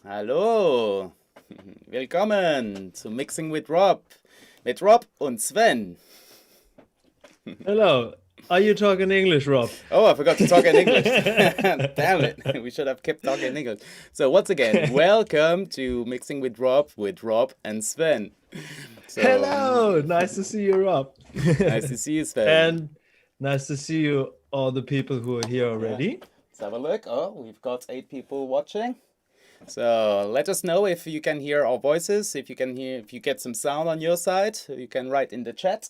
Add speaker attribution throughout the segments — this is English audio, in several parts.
Speaker 1: Hallo, willkommen zu Mixing with Rob, mit Rob und Sven.
Speaker 2: Hello. Are you talking English, Rob?
Speaker 1: Oh, I forgot to talk in English. Damn it, we should have kept talking in English. So once again, welcome to Mixing with Rob and Sven. So
Speaker 2: Hello. Nice to see you, Rob.
Speaker 1: nice to see you, Sven.
Speaker 2: And nice to see you, all the people who are here
Speaker 1: Yeah,
Speaker 2: already.
Speaker 1: let's have a look. Oh, we've got 8 people watching. So let us know if you can hear our voices, if you get some sound on your side. You can write in the chat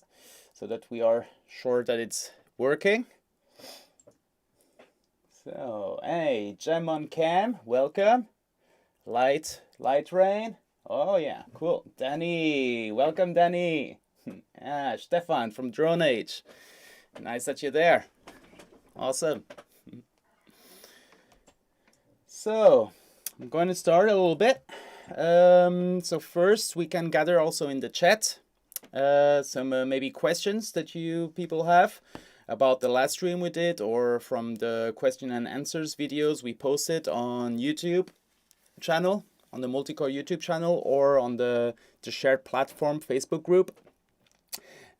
Speaker 1: so that we are sure that it's working. So, hey, Gem on cam, welcome. Light Rain. Oh yeah, cool. Danny, welcome Danny. Stefan from Drone Age. Nice that you're there. Awesome. So, I'm going to start a little bit. So first we can gather also in the chat some maybe questions that you people have about the last stream we did or from the question and answers videos we posted on YouTube channel, on the Multicore YouTube channel, or on the shared platform Facebook group.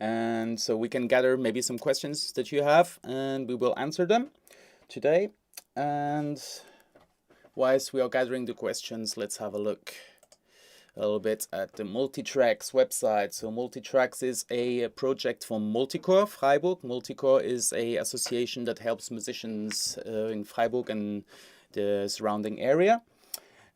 Speaker 1: And so we can gather maybe some questions that you have and we will answer them today. And whilst we are gathering the questions, let's have a look a little bit at the Multitracks website. So Multitracks is a project from Multicore, Freiburg. Multicore is a association that helps musicians in Freiburg and the surrounding area.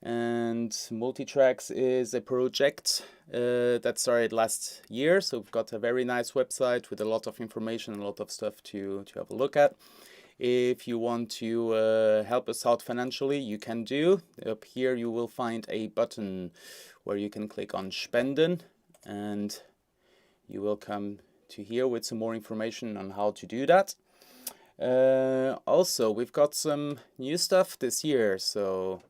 Speaker 1: And Multitracks is a project that started last year. So we've got a very nice website with a lot of information, a lot of stuff to have a look at. If you want to help us out financially, you can do. Up here you will find a button where you can click on Spenden and you will come to here with some more information on how to do that. Also, we've got some new stuff this year, so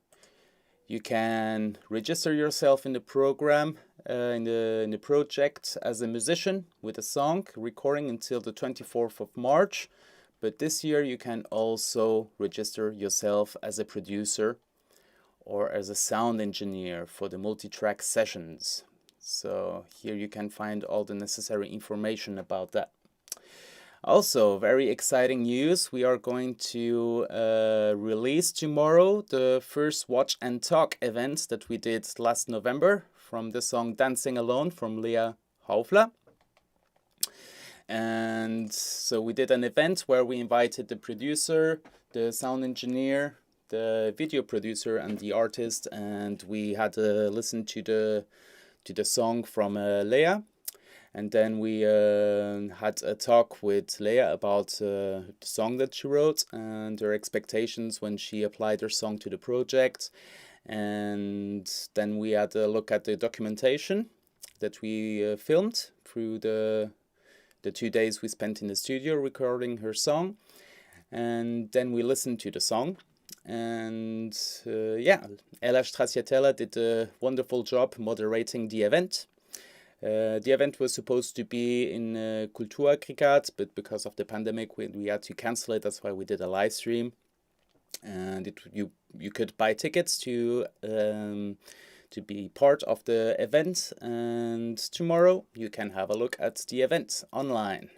Speaker 1: you can register yourself in the program, in the project as a musician with a song recording until the 24th of March. But this year you can also register yourself as a producer or as a sound engineer for the multi-track sessions. So here you can find all the necessary information about that. Also, very exciting news. We are going to release tomorrow the first Watch and Talk event that we did last November from the song Dancing Alone from Lea Haufler. And so we did an event where we invited the producer, the sound engineer, the video producer and the artist, and we had to listen to the song from Lea. And then we had a talk with Lea about the song that she wrote and her expectations when she applied her song to the project. And then we had a look at the documentation that we filmed through the 2 days we spent in the studio recording her song. And then we listened to the song. And Ella Stracciatella did a wonderful job moderating the event. The event was supposed to be in Kulturaggregat, but because of the pandemic, we had to cancel it. That's why we did a live stream. And you could buy tickets to be part of the event. And tomorrow you can have a look at the event online.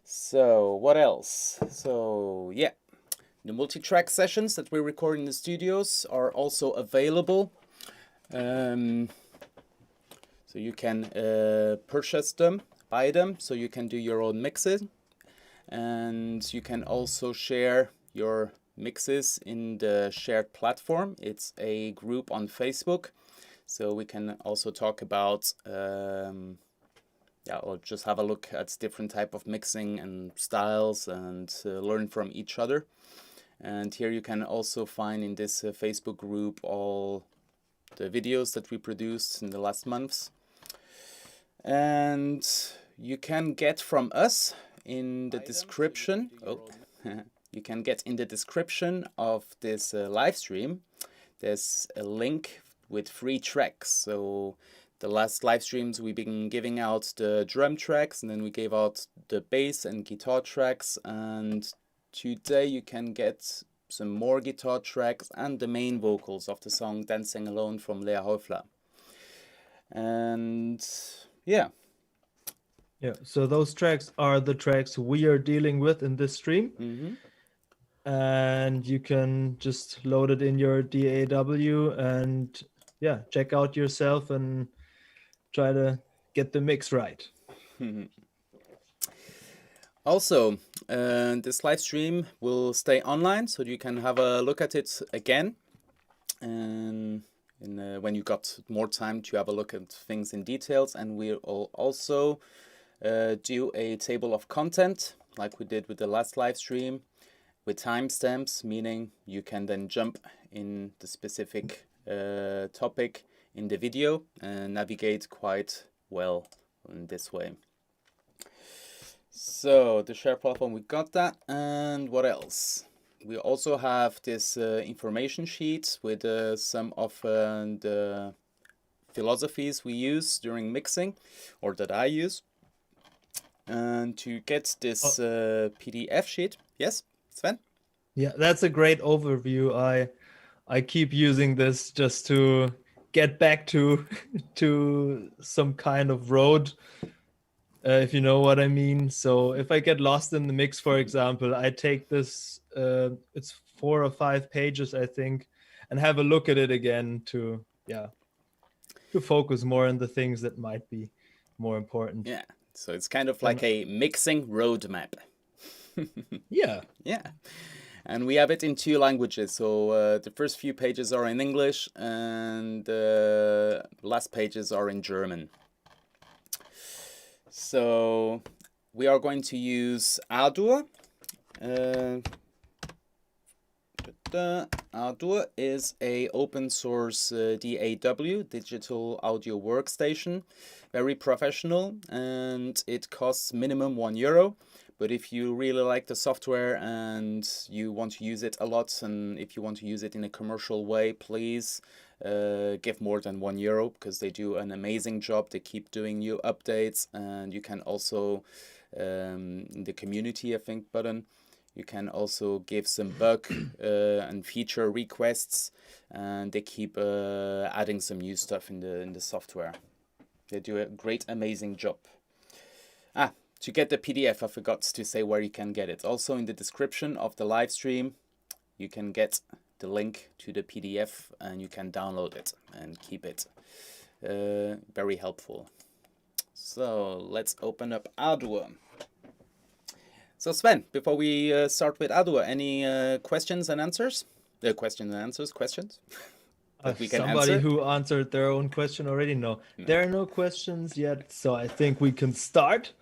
Speaker 1: So what else? So yeah, the multi-track sessions that we record in the studios are also available. So you can purchase them, buy them, so you can do your own mixes. And you can also share your mixes in the shared platform. It's a group on Facebook. So we can also talk about, or just have a look at different type of mixing and styles and learn from each other. And here you can also find in this Facebook group all the videos that we produced in the last months. And you can get from us in the description. You can get in the description of this live stream. There's a link with free tracks. So the last live streams we've been giving out the drum tracks, and then we gave out the bass and guitar tracks. And today you can get some more guitar tracks, and the main vocals of the song Dancing Alone from Lea Haufler. And yeah.
Speaker 2: Yeah, so those tracks are the tracks we are dealing with in this stream.
Speaker 1: Mm-hmm.
Speaker 2: And you can just load it in your DAW and yeah, check out yourself and try to get the mix right.
Speaker 1: Also, this live stream will stay online, so you can have a look at it again. And when you got more time to have a look at things in details. And we'll also do a table of content, like we did with the last live stream, with timestamps, meaning you can then jump in the specific topic in the video and navigate quite well in this way. So the share platform, we got that. And what else? We also have this information sheet with some of the philosophies we use during mixing, or that I use. And to get this PDF sheet, yes, Sven?
Speaker 2: Yeah, that's a great overview. I keep using this just to get back to to some kind of road, if you know what I mean. So if I get lost in the mix, for example, I take this, it's 4 or 5 pages, I think, and have a look at it again to focus more on the things that might be more important.
Speaker 1: Yeah, so it's kind of like a mixing roadmap.
Speaker 2: Yeah.
Speaker 1: Yeah. And we have it in 2 languages. So the first few pages are in English and the last pages are in German. So we are going to use Ardour. Ardour is a open source DAW, digital audio workstation, very professional, and it costs minimum €1. But if you really like the software and you want to use it a lot, and if you want to use it in a commercial way, please give more than €1 because they do an amazing job. They keep doing new updates, and you can also, in the community, I think, button, you can also give some bug and feature requests, and they keep adding some new stuff in the software. They do a great, amazing job. To get the PDF, I forgot to say where you can get it. Also in the description of the live stream, you can get the link to the PDF and you can download it and keep it. Very helpful. So let's open up Ardour. So Sven, before we start with Ardour, any questions and answers? Questions? That we can
Speaker 2: Somebody
Speaker 1: answer?
Speaker 2: who answered their own question already? No, there are no questions yet. So I think we can start.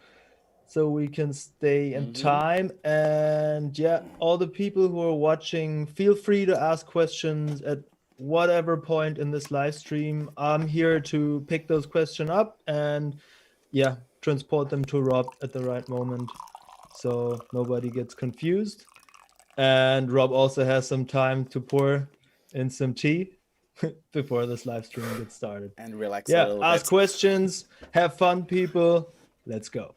Speaker 2: So we can stay in time. And yeah, all the people who are watching, feel free to ask questions at whatever point in this live stream. I'm here to pick those questions up and yeah, transport them to Rob at the right moment, so nobody gets confused. And Rob also has some time to pour in some tea before this live stream gets started.
Speaker 1: And relax a
Speaker 2: Yeah,
Speaker 1: little
Speaker 2: ask
Speaker 1: bit.
Speaker 2: questions, have fun, people. Let's go.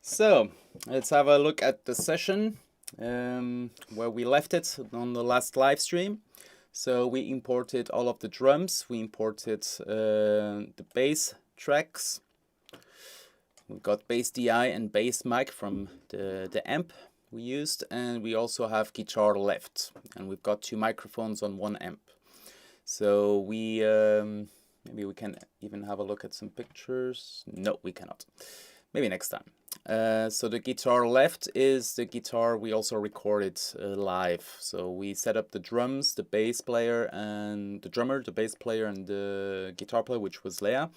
Speaker 1: So let's have a look at the session where we left it on the last live stream. So we imported all of the drums, we imported the bass tracks. We've got bass DI and bass mic from the amp we used, and we also have guitar left, and we've got 2 microphones on 1 amp. So we maybe we can even have a look at some pictures. No, we cannot. Maybe next time. So the guitar left is the guitar we also recorded live. So we set up the drums, the bass player and the drummer, the bass player and the guitar player, which was Leah,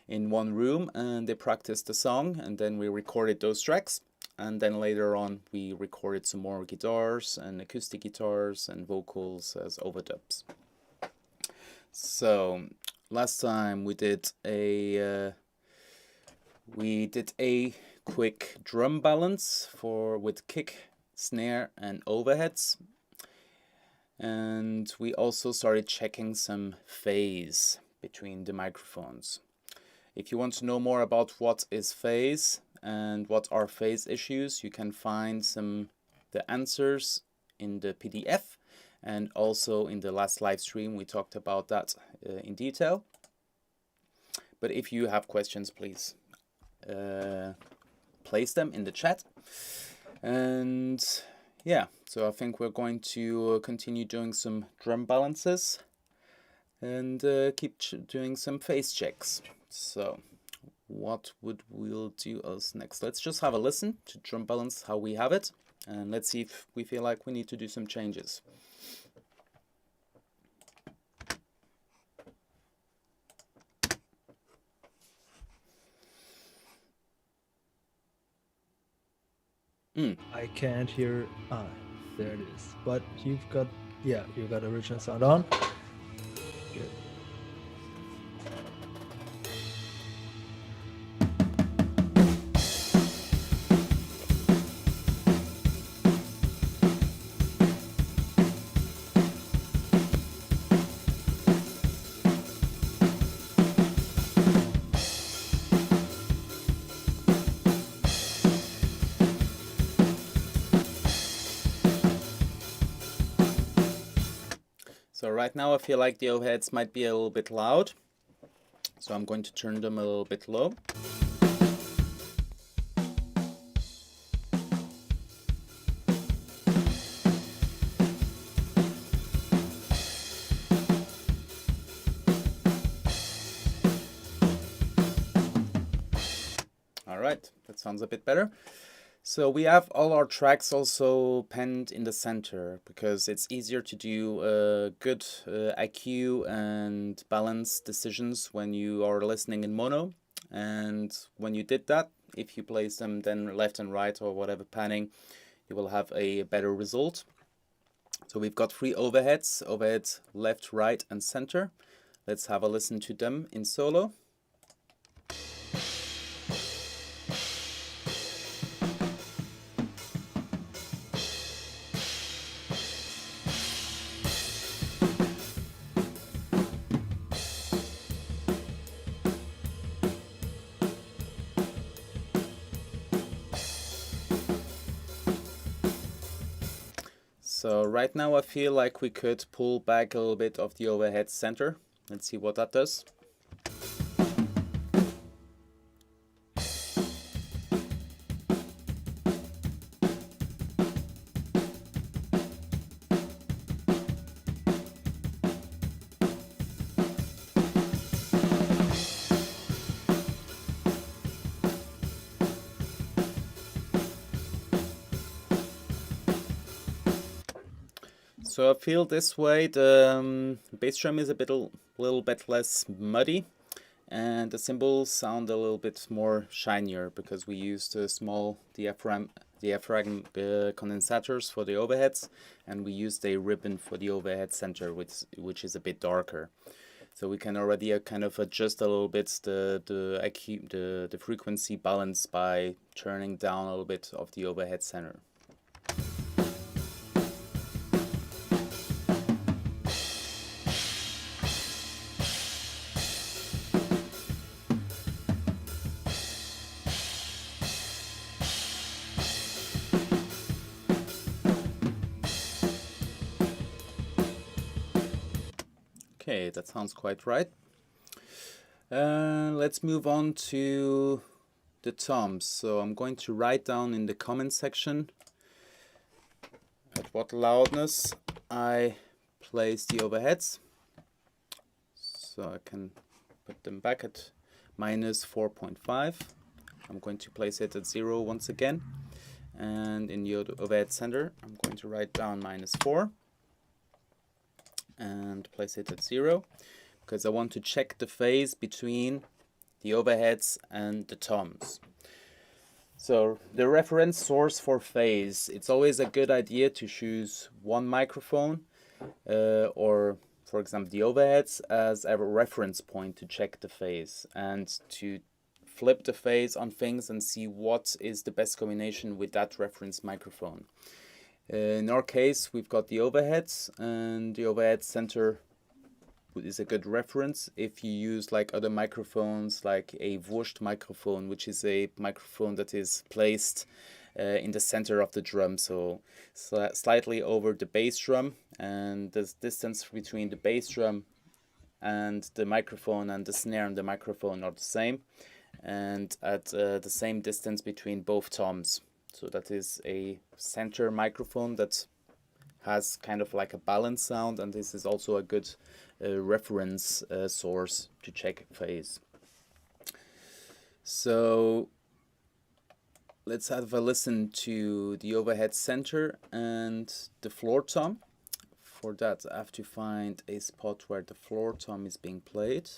Speaker 1: in one room, and they practiced the song, and then we recorded those tracks. And then later on we recorded some more guitars and acoustic guitars and vocals as overdubs. So last time we did a quick drum balance with kick, snare and overheads, and we also started checking some phase between the microphones. If you want to know more about what is phase and what are phase issues, you can find some the answers in the PDF, and also in the last live stream we talked about that in detail. But if you have questions, please place them in the chat. And yeah, so I think we're going to continue doing some drum balances and keep doing some phase checks. So what would we'll do as next? Let's just have a listen to drum balance, how we have it, and let's see if we feel like we need to do some changes.
Speaker 2: I can't hear. There it is. But you've got, yeah, you got original sound on. Good.
Speaker 1: So right now I feel like the overheads might be a little bit loud, so I'm going to turn them a little bit low. All right, that sounds a bit better. So we have all our tracks also penned in the center because it's easier to do good IQ and balance decisions when you are listening in mono. And when you did that, if you place them then left and right or whatever panning, you will have a better result. So we've got 3 overheads, overhead left, right and center. Let's have a listen to them in solo. So right now I feel like we could pull back a little bit of the overhead center. Let's see what that does. So I feel this way the bass drum is a little bit less muddy, and the cymbals sound a little bit more shinier because we used small diaphragm condensators for the overheads, and we used a ribbon for the overhead center, which is a bit darker. So we can already kind of adjust a little bit the frequency balance by turning down a little bit of the overhead center. Okay, that sounds quite right. Let's move on to the toms. So I'm going to write down in the comment section at what loudness I place the overheads. So I can put them back at -4.5. I'm going to place it at 0 once again. And in the overhead center, I'm going to write down -4. And place it at 0 because I want to check the phase between the overheads and the toms. So the reference source for phase, it's always a good idea to choose one microphone or for example the overheads as a reference point to check the phase and to flip the phase on things and see what is the best combination with that reference microphone. In our case, we've got the overheads, and the overhead center is a good reference. If you use like other microphones, like a Wurst microphone, which is a microphone that is placed in the center of the drum, so slightly over the bass drum, and the distance between the bass drum and the microphone and the snare and the microphone are the same, and at the same distance between both toms. So that is a center microphone that has kind of like a balance sound, and this is also a good reference source to check phase. So let's have a listen to the overhead center and the floor tom. For that, I have to find a spot where the floor tom is being played.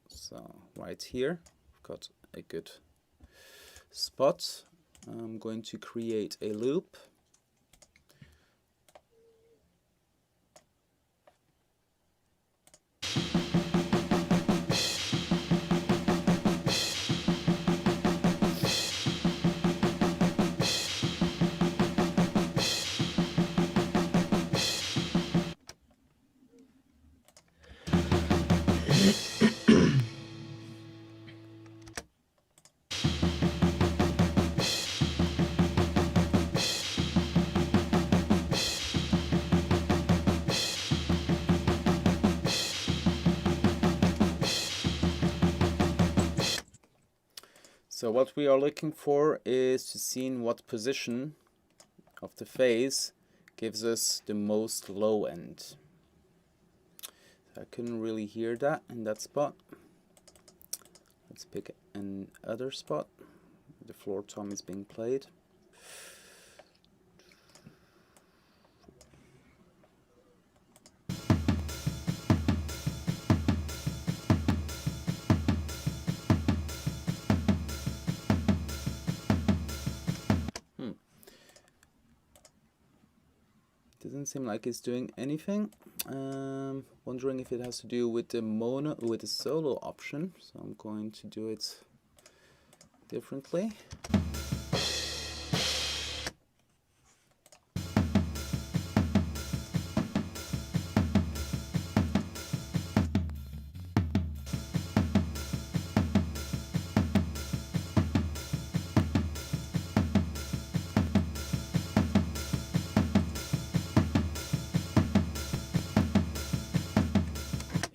Speaker 1: So right here, I've got a good spot. I'm going to create a loop. So what we are looking for is to see in what position of the phase gives us the most low end. I couldn't really hear that in that spot. Let's pick another spot. The floor tom is being played. Doesn't seem like it's doing anything. Wondering if it has to do with the solo option. So I'm going to do it differently.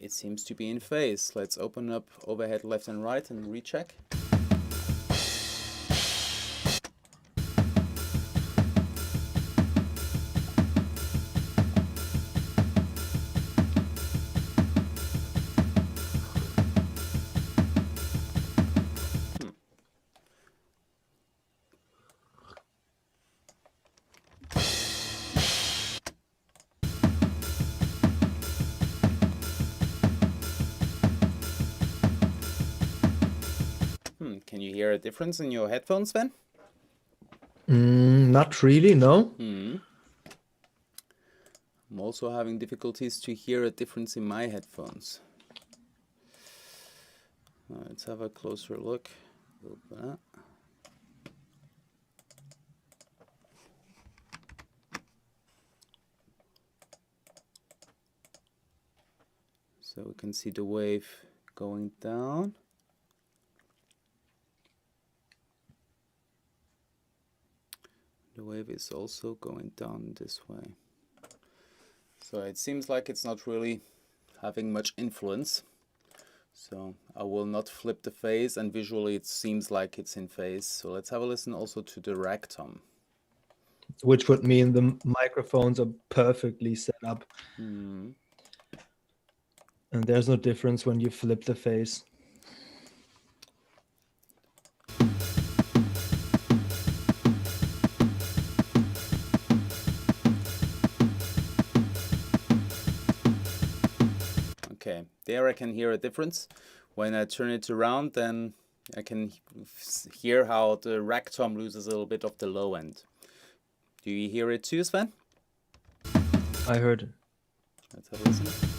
Speaker 1: It seems to be in phase. Let's open up overhead left and right and recheck. Can you hear a difference in your headphones, Sven?
Speaker 2: Not really, no.
Speaker 1: I'm also having difficulties to hear a difference in my headphones. Let's have a closer look. Open up. So we can see the wave going down. The wave is also going down this way. So it seems like it's not really having much influence. So I will not flip the phase, and visually it seems like it's in phase. So let's have a listen also to the rack tom.
Speaker 2: Which would mean the microphones are perfectly set up. And there's no difference when you flip the phase.
Speaker 1: Okay, there I can hear a difference. When I turn it around, then I can hear how the rack tom loses a little bit of the low end. Do you hear it too, Sven?
Speaker 2: I heard it.
Speaker 1: Let's have a listen.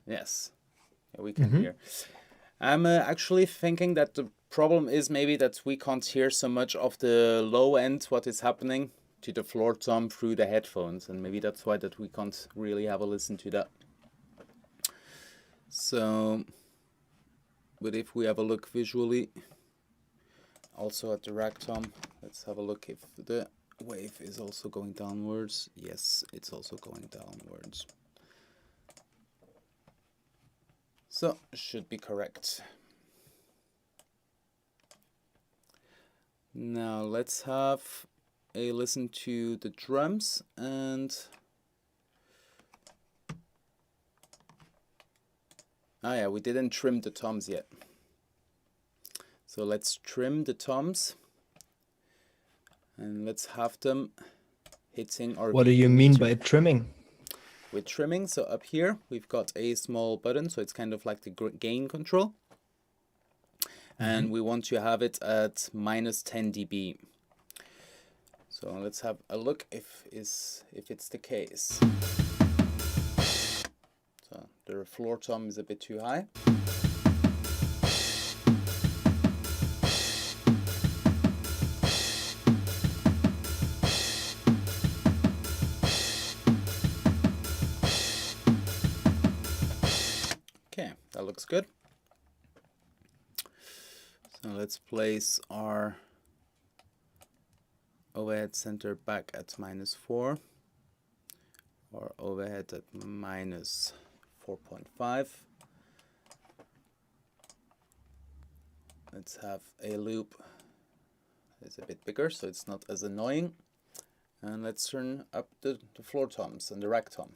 Speaker 1: Yes, yeah, we can hear. I'm actually thinking that the problem is maybe that we can't hear so much of the low end, what is happening to the floor tom through the headphones, and maybe that's why that we can't really have a listen to that. So but if we have a look visually, also at the rack tom, let's have a look if the wave is also going downwards. Yes, it's also going downwards. So, should be correct. Now let's have a listen to the drums, and yeah, we didn't trim the toms yet. So let's trim the toms and let's have them hitting our
Speaker 2: What do you mean by trimming?
Speaker 1: With trimming, so up here we've got a small button, so it's kind of like the gain control. And we want to have it at minus 10 dB. So let's have a look if it's the case. So the floor tom is a bit too high. Okay, that looks good. So let's place our overhead center back at -4, or overhead at -4.5. Let's have a loop that's a bit bigger so it's not as annoying. And let's turn up the floor toms and the rack tom.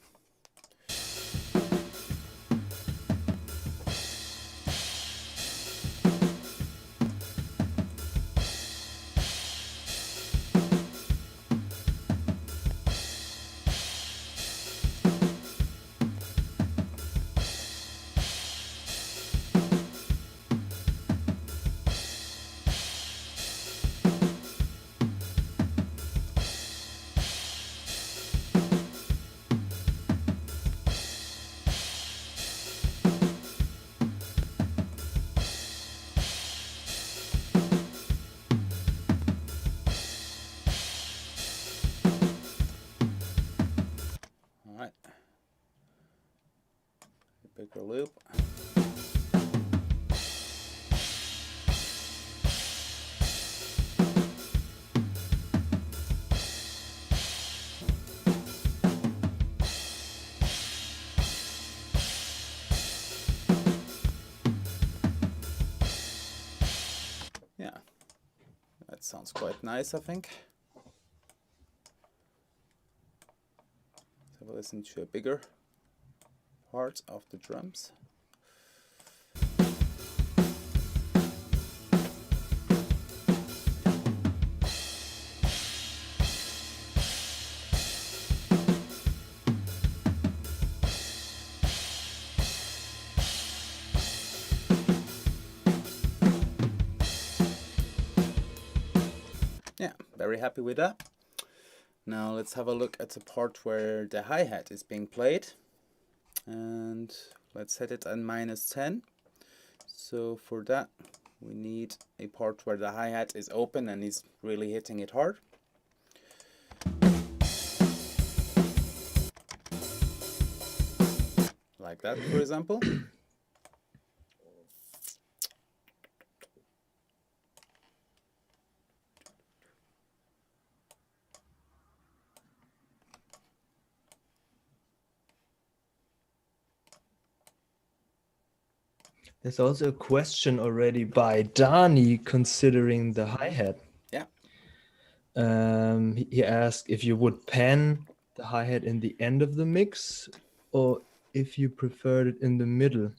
Speaker 1: Alright, a bigger loop. Yeah, that sounds quite nice, I think. Let's have a listen to a bigger part of the drums. Yeah, very happy with that. Now let's have a look at the part where the hi-hat is being played. And let's set it at -10. So for that we need a part where the hi-hat is open and is really hitting it hard. Like that, for example.
Speaker 2: There's also a question already by Dani considering the hi-hat.
Speaker 1: Yeah.
Speaker 2: He asked if you would pan the hi-hat in the end of the mix or if you preferred it in the middle.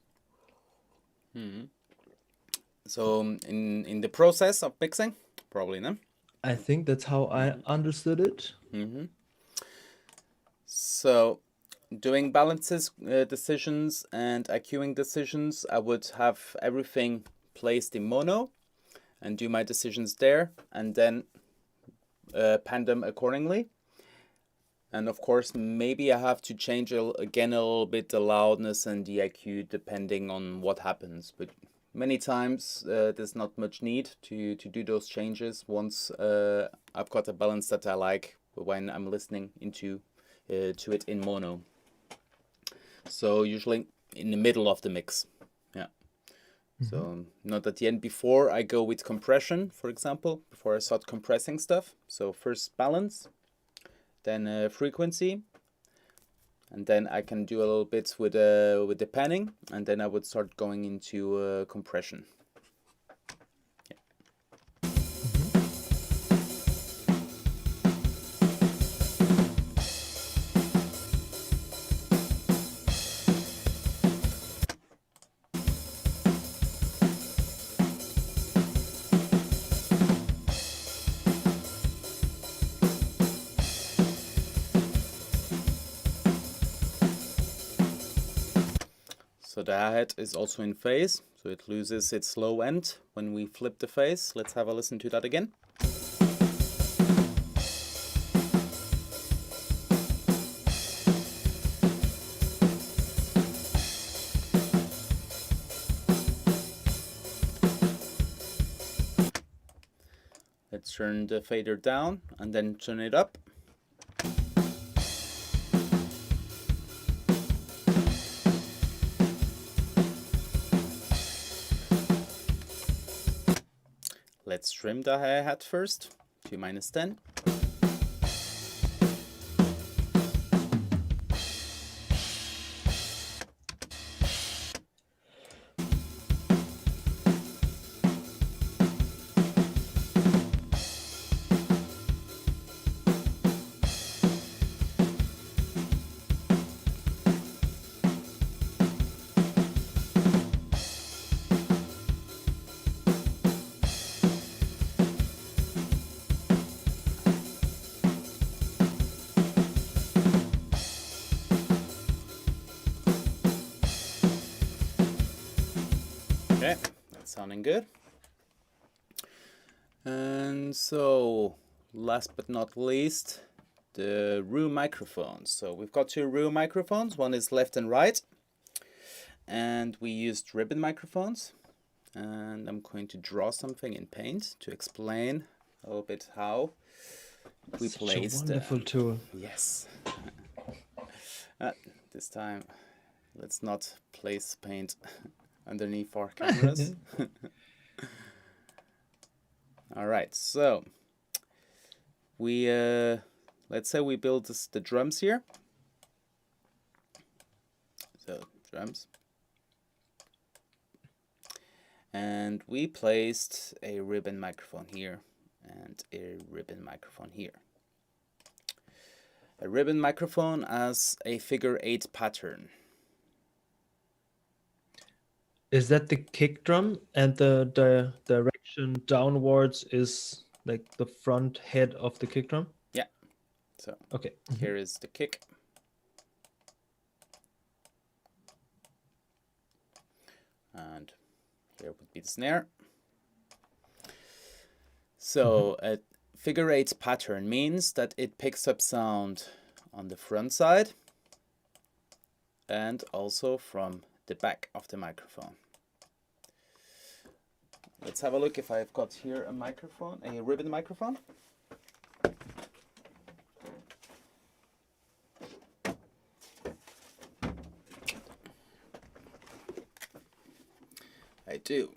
Speaker 1: So in the process of mixing, probably, no?
Speaker 2: I think that's how I understood it.
Speaker 1: So doing balances decisions and EQing decisions, I would have everything placed in mono and do my decisions there, and then pan them accordingly. And of course, maybe I have to change again a little bit the loudness and the EQ depending on what happens. But many times there's not much need to do those changes once I've got a balance that I like when I'm listening to it in mono. So usually in the middle of the mix. Yeah. So not at the end, before I go with compression, for example, before I start compressing stuff. So first balance, then frequency, and then I can do a little bit with the panning, and then I would start going into compression. So the hi-hat is also in phase, so it loses its low end when we flip the phase. Let's have a listen to that again. Let's turn the fader down and then turn it up. Let's trim the hi-hat first to -10. Okay, that's sounding good. And so, last but not least, the room microphones. So we've got two room microphones. One is left and right. And we used ribbon microphones. And I'm going to draw something in paint to explain a little bit how we placed
Speaker 2: a wonderful tool.
Speaker 1: Yes. This time, let's not place paint underneath our cameras. All right, so we let's say we build the drums here. So drums, and we placed a ribbon microphone here and a ribbon microphone here. A ribbon microphone as a figure 8 pattern.
Speaker 2: Is that the kick drum, and the direction downwards is like the front head of the kick drum?
Speaker 1: Yeah. So
Speaker 2: okay.
Speaker 1: Here is the kick. And here would be the snare. So a figure 8 pattern means that it picks up sound on the front side and also from the back of the microphone. Let's have a look if I've got here a microphone, a ribbon microphone. I do.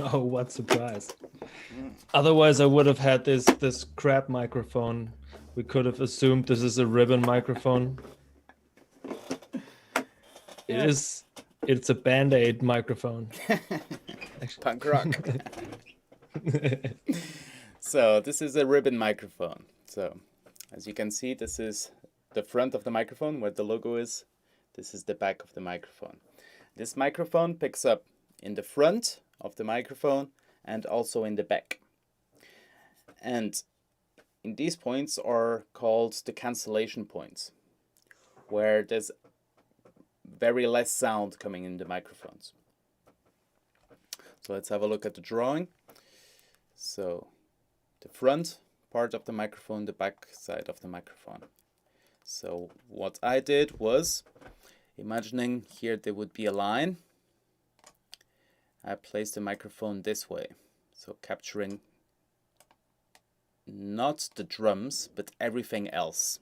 Speaker 2: Oh, what surprise. Otherwise I would have had this crap microphone. We could have assumed this is a ribbon microphone.
Speaker 1: Yeah.
Speaker 2: It's a Band-Aid microphone.
Speaker 1: Punk rock. So this is a ribbon microphone. So as you can see, this is the front of the microphone where the logo is. This is the back of the microphone. This microphone picks up in the front of the microphone and also in the back. And in these points are called the cancellation points, where there's very less sound coming in the microphones. So let's have a look at the drawing. So the front part of the microphone, the back side of the microphone. So what I did was, imagining here there would be a line, I placed the microphone this way, so capturing not the drums but everything else.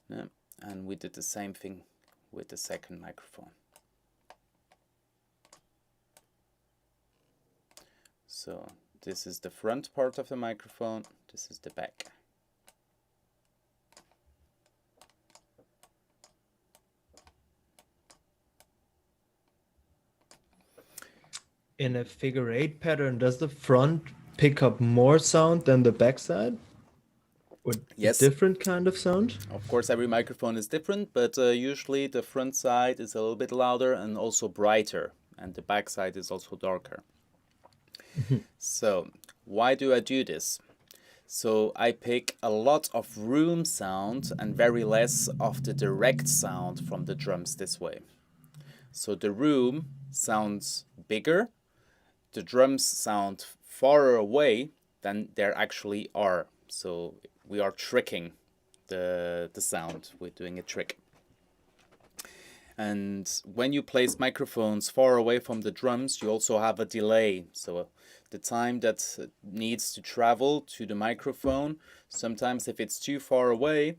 Speaker 1: Yeah. And we did the same thing with the second microphone. So this is the front part of the microphone, this is the back.
Speaker 2: In a figure 8 pattern, does the front pick up more sound than the back side? Or
Speaker 1: Yes.
Speaker 2: a different kind of sound?
Speaker 1: Of course, every microphone is different, but usually the front side is a little bit louder and also brighter, and the back side is also darker. So, why do I do this? So I pick a lot of room sound and very less of the direct sound from the drums this way. So the room sounds bigger, the drums sound farther away than they actually are. So we are tricking the sound, we're doing a trick. And when you place microphones far away from the drums, you also have a delay. So the time that needs to travel to the microphone, sometimes if it's too far away,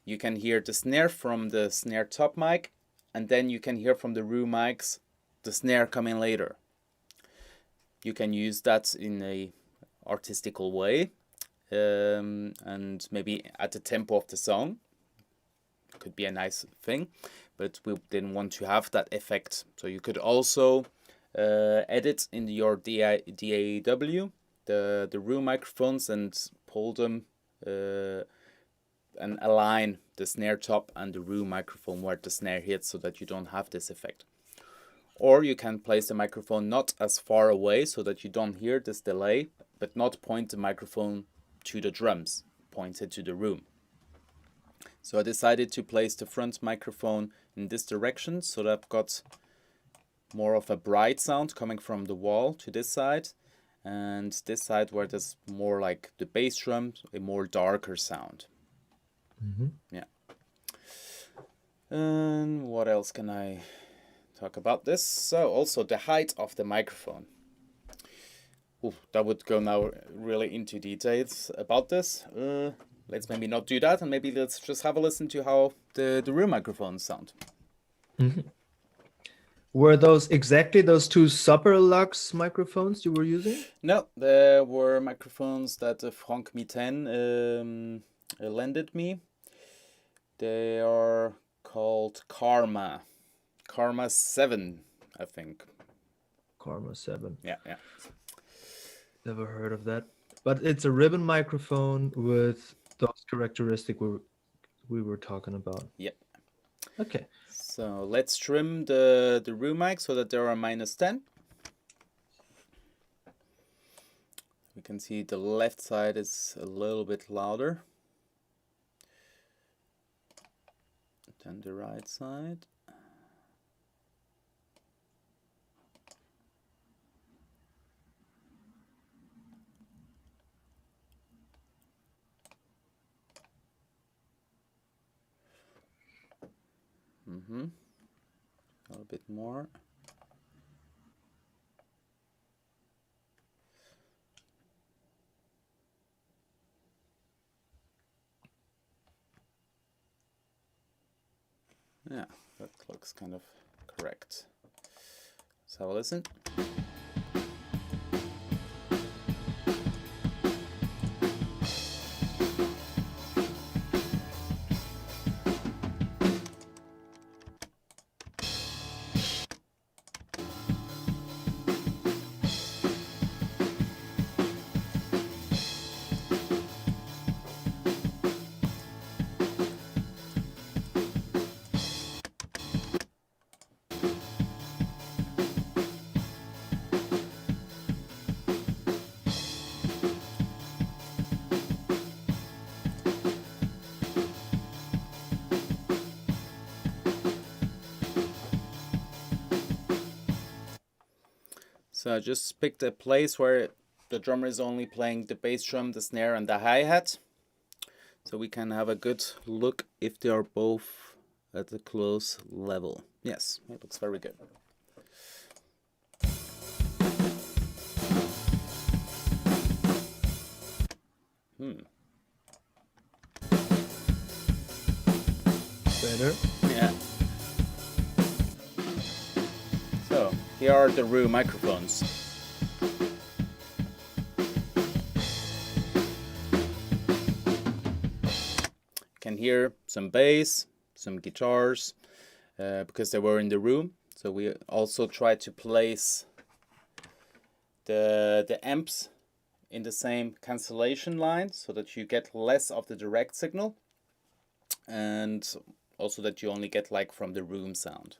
Speaker 1: you can hear the snare from the snare top mic, and then you can hear from the room mics the snare coming later. You can use that in a artistical way, and maybe at the tempo of the song. Could be a nice thing, but we didn't want to have that effect. So you could also edit in your DAW the room microphones and pull them and align the snare top and the room microphone where the snare hits so that you don't have this effect. Or you can place the microphone not as far away so that you don't hear this delay, but not point the microphone to the drums, point it to the room. So I decided to place the front microphone in this direction so that I've got more of a bright sound coming from the wall to this side, and this side where there's more like the bass drum, a more darker sound. Yeah. And what else can I talk about this? So also the height of the microphone. Ooh, that would go now really into details about this. Let's maybe not do that, and maybe let's just have a listen to how the room microphones sound.
Speaker 2: Were those exactly those two Super Lux microphones you were using?
Speaker 1: No, there were microphones that Frank Mitten lended me. They are called Karma 7, I think.
Speaker 2: Karma 7.
Speaker 1: Yeah.
Speaker 2: Never heard of that. But it's a ribbon microphone with those characteristics we were talking about.
Speaker 1: Yeah.
Speaker 2: Okay.
Speaker 1: So let's trim the room mic so that there are -10. We can see the left side is a little bit louder than the right side. A little bit more. Yeah, that looks kind of correct. Let's have a listen. So I just picked a place where the drummer is only playing the bass drum, the snare, and the hi-hat. So we can have a good look if they are both at a close level. Yes, it looks very good.
Speaker 2: Better.
Speaker 1: Yeah. So here are the room microphones. can hear some bass, some guitars, because they were in the room. So we also tried to place the amps in the same cancellation line so that you get less of the direct signal, and also that you only get like from the room sound.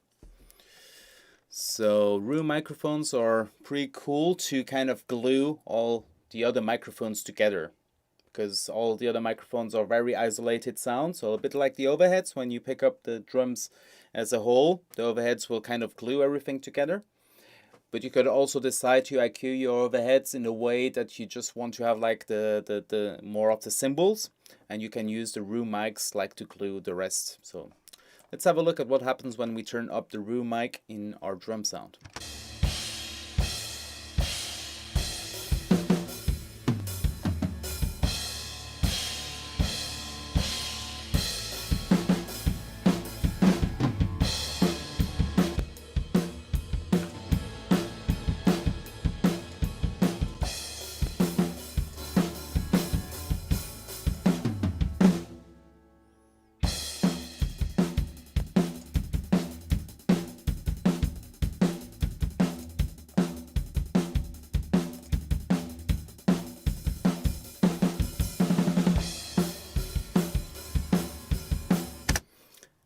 Speaker 1: So room microphones are pretty cool to kind of glue all the other microphones together, because all the other microphones are very isolated sound. So a bit like the overheads, when you pick up the drums as a whole, the overheads will kind of glue everything together. But you could also decide to IQ your overheads in a way that you just want to have like the more of the cymbals, and you can use the room mics like to glue the rest. So let's have a look at what happens when we turn up the room mic in our drum sound.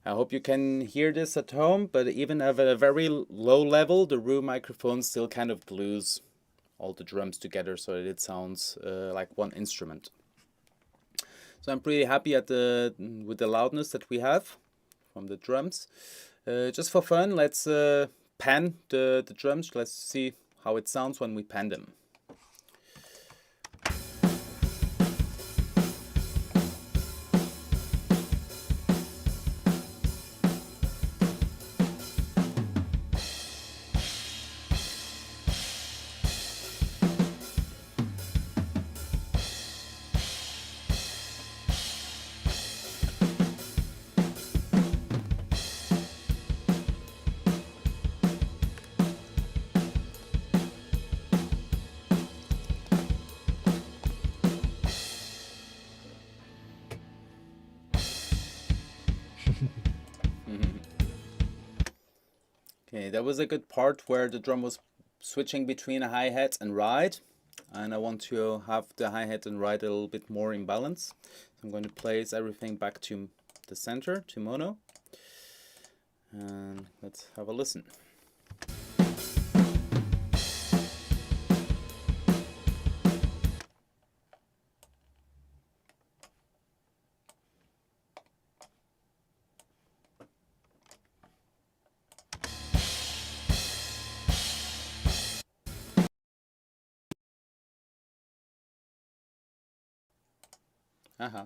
Speaker 1: I hope you can hear this at home, but even at a very low level, the room microphone still kind of glues all the drums together so that it sounds like one instrument. So I'm pretty happy with the loudness that we have from the drums. Just for fun, let's pan the drums. Let's see how it sounds when we pan them. Okay, that was a good part where the drum was switching between a hi-hat and ride, and I want to have the hi-hat and ride a little bit more in balance. So I'm going to place everything back to the center, to mono, and let's have a listen. Uh-huh.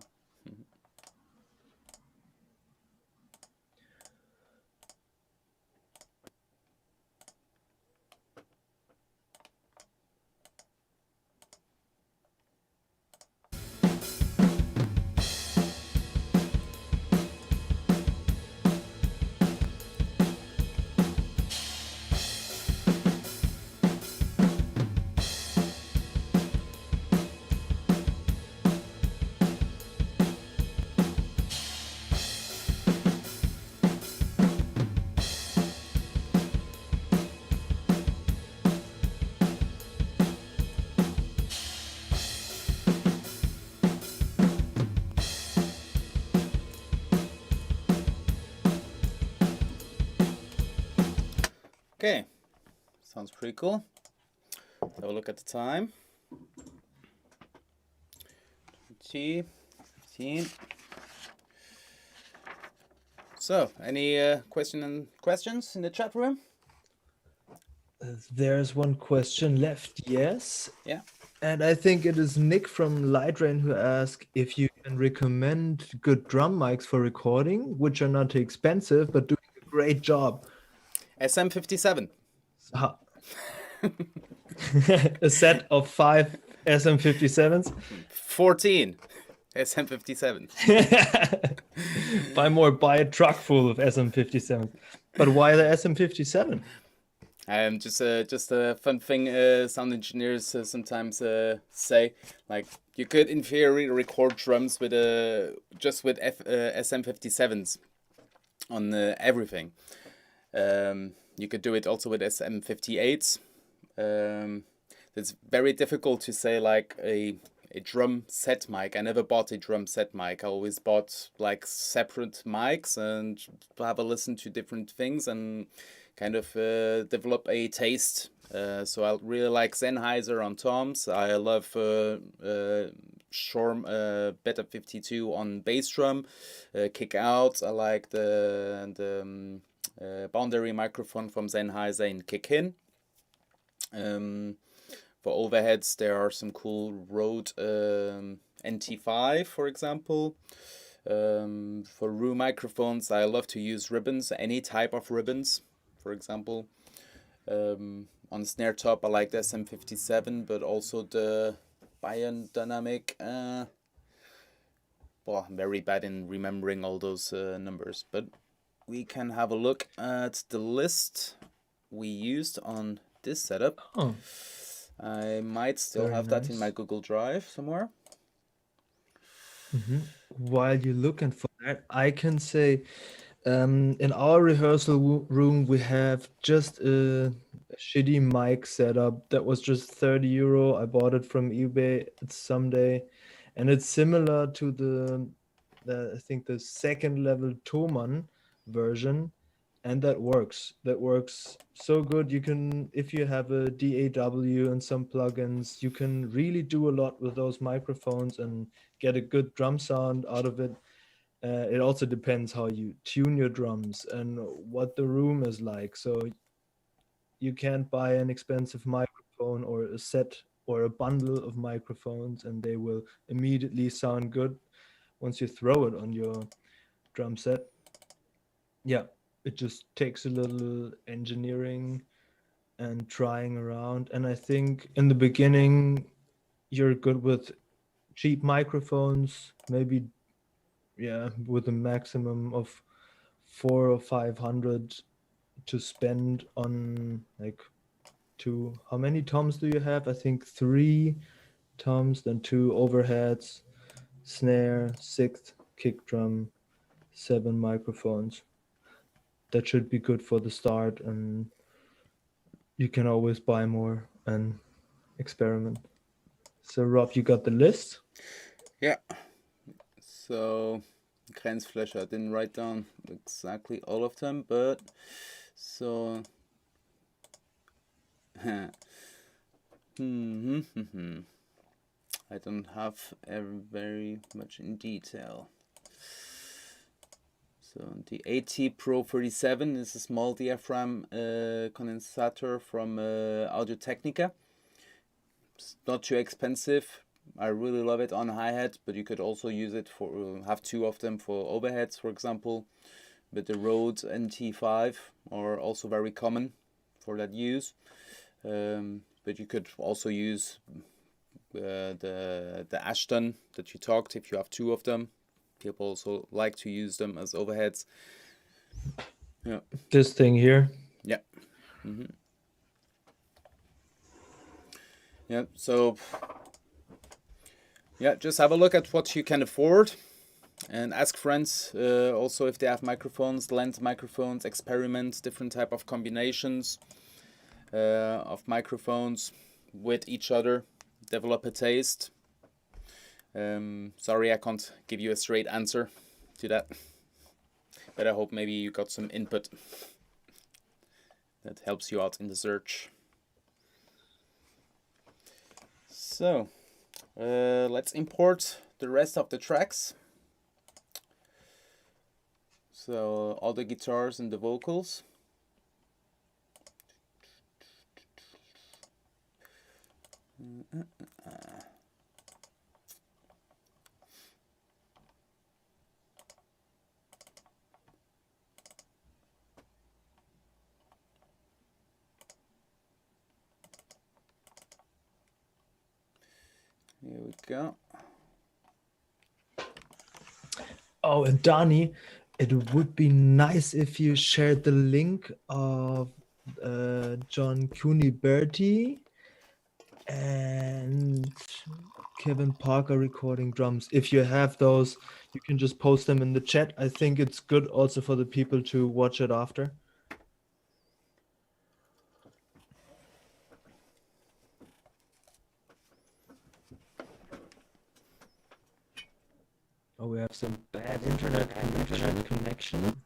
Speaker 1: Okay, sounds pretty cool. Let's have a look at the time. 15. So, any questions in the chat room?
Speaker 2: There's one question left, yes.
Speaker 1: Yeah.
Speaker 2: And I think it is Nick from Lightrain who asked if you can recommend good drum mics for recording, which are not too expensive, but doing a great job.
Speaker 1: SM57.
Speaker 2: A set of 5 SM57s.
Speaker 1: 14 SM57s.
Speaker 2: Buy a truck full of SM57s. But why the SM57?
Speaker 1: Just a fun thing sound engineers sometimes say, like, you could in theory record drums with just with SM57s on everything. You could do it also with SM58s. It's very difficult to say like a drum set mic. I never bought a drum set mic. I always bought like separate mics and have a listen to different things and kind of develop a taste. So I really like Sennheiser on toms. I love Shorm Beta 52 on bass drum. Kick out. I like the boundary microphone from Sennheiser in Kick in. For overheads, there are some cool Rode NT5, for example. For room microphones, I love to use ribbons, any type of ribbons, for example. On snare top, I like the SM57, but also the Biodynamic. Well, I'm very bad in remembering all those numbers, but we can have a look at the list we used on this setup.
Speaker 2: Oh.
Speaker 1: I might still
Speaker 2: Very
Speaker 1: have that in
Speaker 2: nice.
Speaker 1: my Google Drive somewhere.
Speaker 2: While you're looking for that, I can say in our rehearsal room we have just a shitty mic setup that was just 30 euro. I bought it from eBay. It's someday, and it's similar to the I think the second level Thomann version, and that works. That works so good. You can, if you have a DAW and some plugins, you can really do a lot with those microphones and get a good drum sound out of it. It also depends how you tune your drums and what the room is like. So you can't buy an expensive microphone or a set or a bundle of microphones and they will immediately sound good once you throw it on your drum set. Yeah, it just takes a little engineering and trying around. And I think in the beginning, you're good with cheap microphones, maybe, yeah, with a maximum of 400 or 500 to spend on like how many toms do you have? I think 3 toms, then 2 overheads, snare, 6th kick drum, 7 microphones. That should be good for the start, and you can always buy more and experiment. So Rob, you got the list?
Speaker 1: Yeah. So Grenzfläche, I didn't write down exactly all of them, but so I don't have very much in detail. So the AT Pro 37 is a small diaphragm condensator from Audio Technica. It's not too expensive. I really love it on hi-hat, but you could also use it for have 2 of them for overheads, for example. But the Rode NT5 are also very common for that use. But you could also use the Ashton that you talked if you have 2 of them. People also like to use them as overheads. Yeah.
Speaker 2: This thing here.
Speaker 1: Yeah. Yeah. So yeah, just have a look at what you can afford, and ask friends also if they have microphones, lens microphones. Experiment different type of combinations of microphones with each other. Develop a taste. Sorry, I can't give you a straight answer to that, but I hope maybe you got some input that helps you out in the search. So let's import the rest of the tracks. So all the guitars and the vocals. Here we go.
Speaker 2: Oh, and Donnie, it would be nice if you shared the link of John Cooney Bertie and Kevin Parker recording drums. If you have those, you can just post them in the chat. I think it's good also for the people to watch it after. Oh, we have some bad internet connection.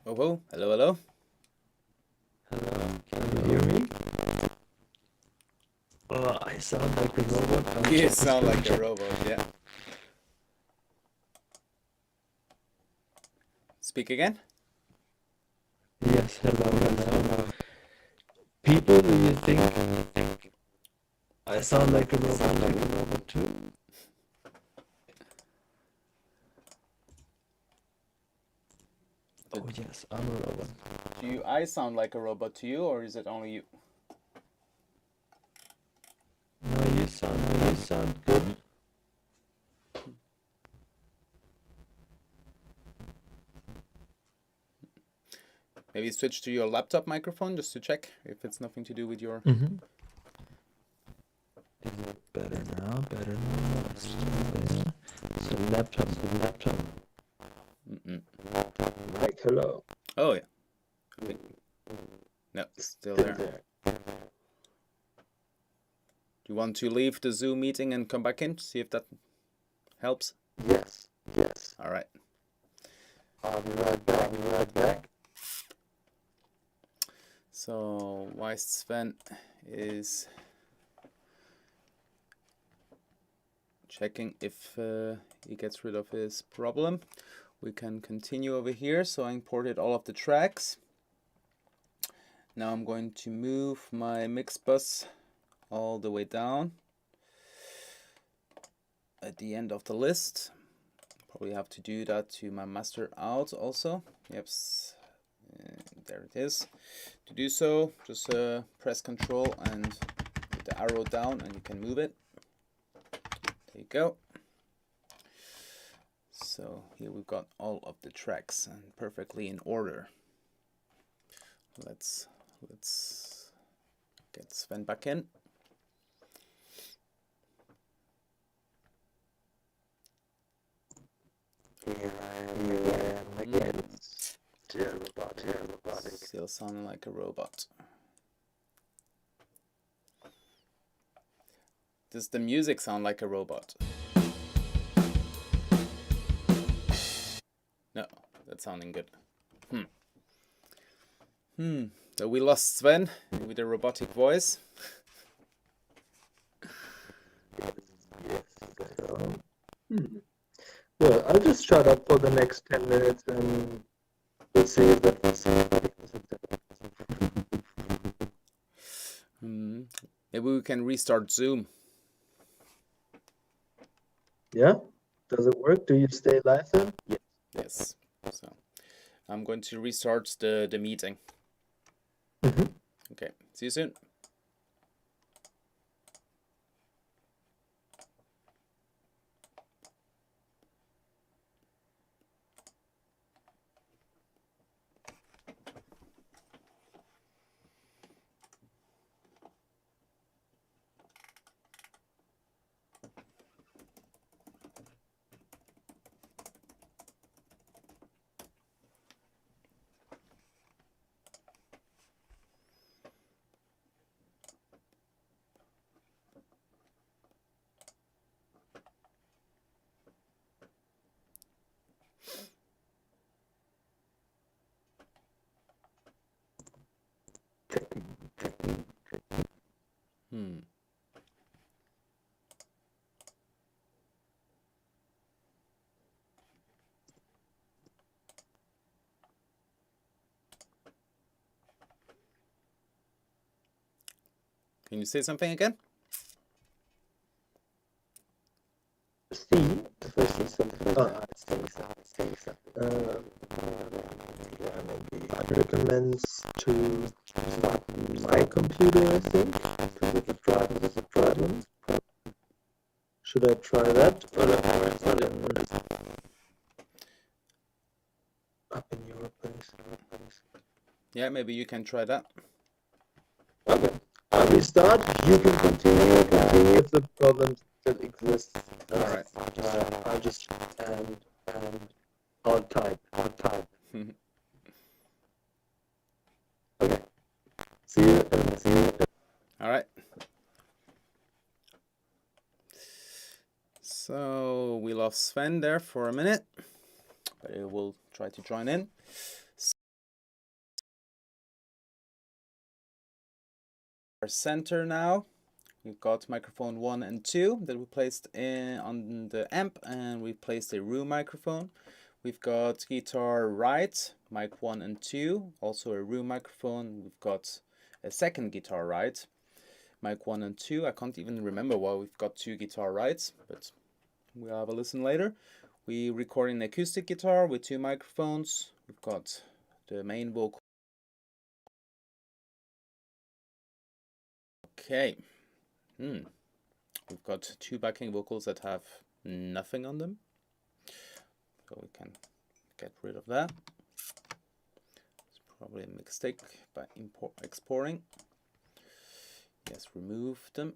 Speaker 1: Oh, hello, hello.
Speaker 2: Hello, can you hear me? Oh, I sound like a robot.
Speaker 1: You sound like a robot, yeah. Speak again?
Speaker 2: Yes, hello. People, do you think I sound like a robot too? Oh yes, I'm a robot.
Speaker 1: Do I sound like a robot to you, or is it only you?
Speaker 2: No, you sound good.
Speaker 1: Maybe switch to your laptop microphone just to check if it's nothing to do with your...
Speaker 2: Mm-hmm. Is it better now? Better now? So laptop. Like hello.
Speaker 1: Oh, yeah. Okay. No, still there. Do you want to leave the Zoom meeting and come back in to see if that helps?
Speaker 2: Yes.
Speaker 1: All right.
Speaker 2: I'll be right back.
Speaker 1: So, while Sven is checking if he gets rid of his problem, we can continue over here. So I imported all of the tracks. Now I'm going to move my mix bus all the way down at the end of the list. Probably have to do that to my master out also. Yep, there it is. To do so, just press Control and put the arrow down and you can move it. There you go. So here we've got all of the tracks and perfectly in order. Let's get Sven back in.
Speaker 2: Here I am again. Still robotic.
Speaker 1: Still sounding like a robot. Does the music sound like a robot? No, that's sounding good. So we lost Sven with a robotic voice.
Speaker 2: Well, I'll just shut up for the next 10 minutes and we'll see if that was
Speaker 1: Maybe we can restart Zoom.
Speaker 2: Yeah? Does it work? Do you stay live then?
Speaker 1: Yes. So I'm going to restart the meeting. Okay. See you soon. Can you say something again?
Speaker 2: See, if I see something. Maybe I'd recommend to start my computer, I think. With the problem. Should I try that? Up in your place.
Speaker 1: Yeah, maybe you can try that.
Speaker 2: Okay. I'll be we start, you can continue with the problems that exist.
Speaker 1: All right.
Speaker 2: I'll just I'll type. Okay. See you.
Speaker 1: All right. So we lost Sven there for a minute, but he will try to join in. Our center now. We've got microphone 1 and 2 that we placed on the amp, and we placed a room microphone. We've got guitar right, mic 1 and 2, also a room microphone. We've got a second guitar right, mic 1 and 2. I can't even remember why we've got 2 guitar rights, but we'll have a listen later. We record an acoustic guitar with 2 microphones. We've got the main vocal. Okay. We've got 2 backing vocals that have nothing on them. So we can get rid of that. It's probably a mistake by exporting. Yes, remove them.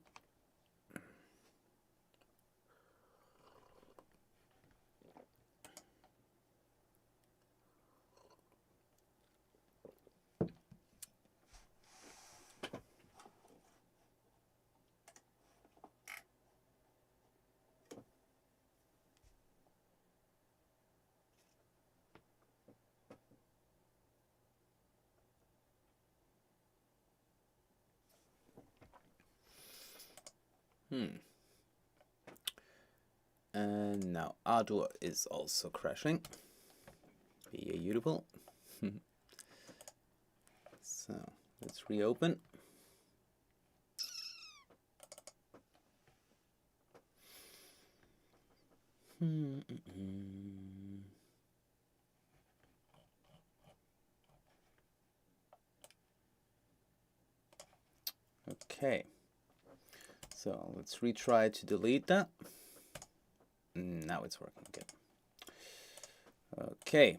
Speaker 1: And now Ardour is also crashing. Beautiful. So let's reopen. Okay. So let's retry to delete that. Now it's working again. Okay,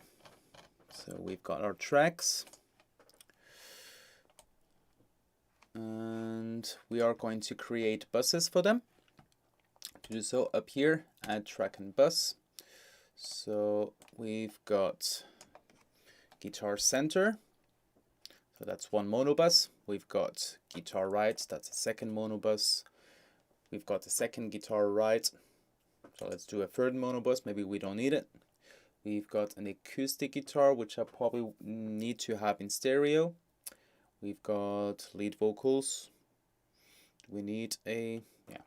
Speaker 1: so we've got our tracks, and we are going to create buses for them. To do so, up here, add track and bus. So we've got guitar center, so that's 1 monobus. We've got guitar right, that's a second monobus. We've got the second guitar right. So let's do a third monobus, maybe we don't need it. We've got an acoustic guitar, which I probably need to have in stereo. We've got lead vocals. We need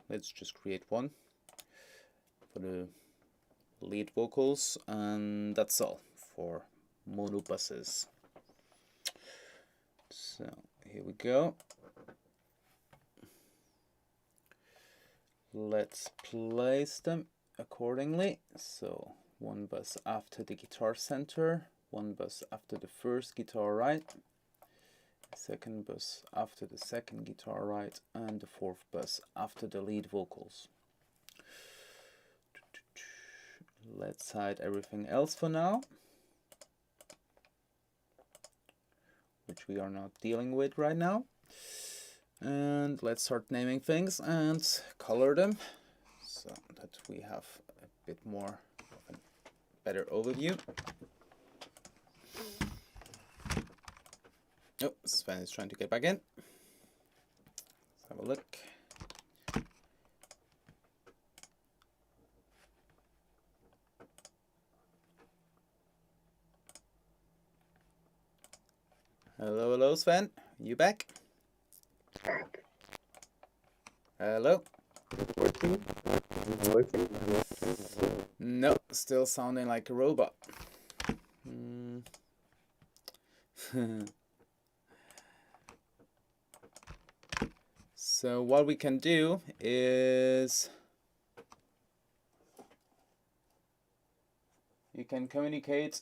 Speaker 1: let's just create one for the lead vocals, and that's all for monobuses. So here we go. Let's place them accordingly. So 1 bus after the guitar center, 1 bus after the first guitar right, second bus after the second guitar right, and the 4th bus after the lead vocals. Let's hide everything else for now, which we are not dealing with right now. And let's start naming things and color them so that we have a bit more of a better overview. Oh, Sven is trying to get back in. Let's have a look. Hello, hello, Sven. You back? Hello?
Speaker 2: Working?
Speaker 1: No, still sounding like a robot. So what we can do is you can communicate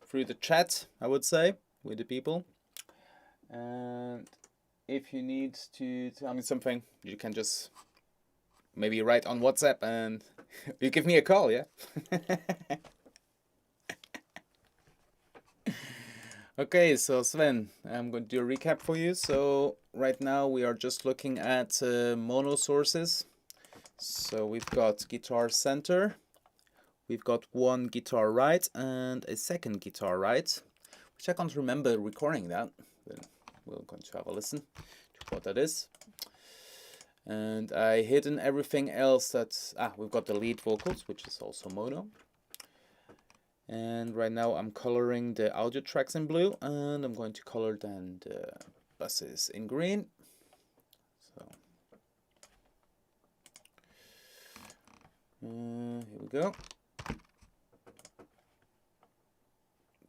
Speaker 1: through the chat, I would say, with the people. And if you need to tell me something, you can just maybe write on WhatsApp and you give me a call, yeah? Okay, so Sven, I'm going to do a recap for you. So right now we are just looking at mono sources. So we've got guitar center, we've got one guitar right and a second guitar right, which I can't remember recording that, but we're going to have a listen to what that is. And I hidden everything else that's, we've got the lead vocals, which is also mono. And right now I'm coloring the audio tracks in blue, and I'm going to color then the buses in green. So here we go.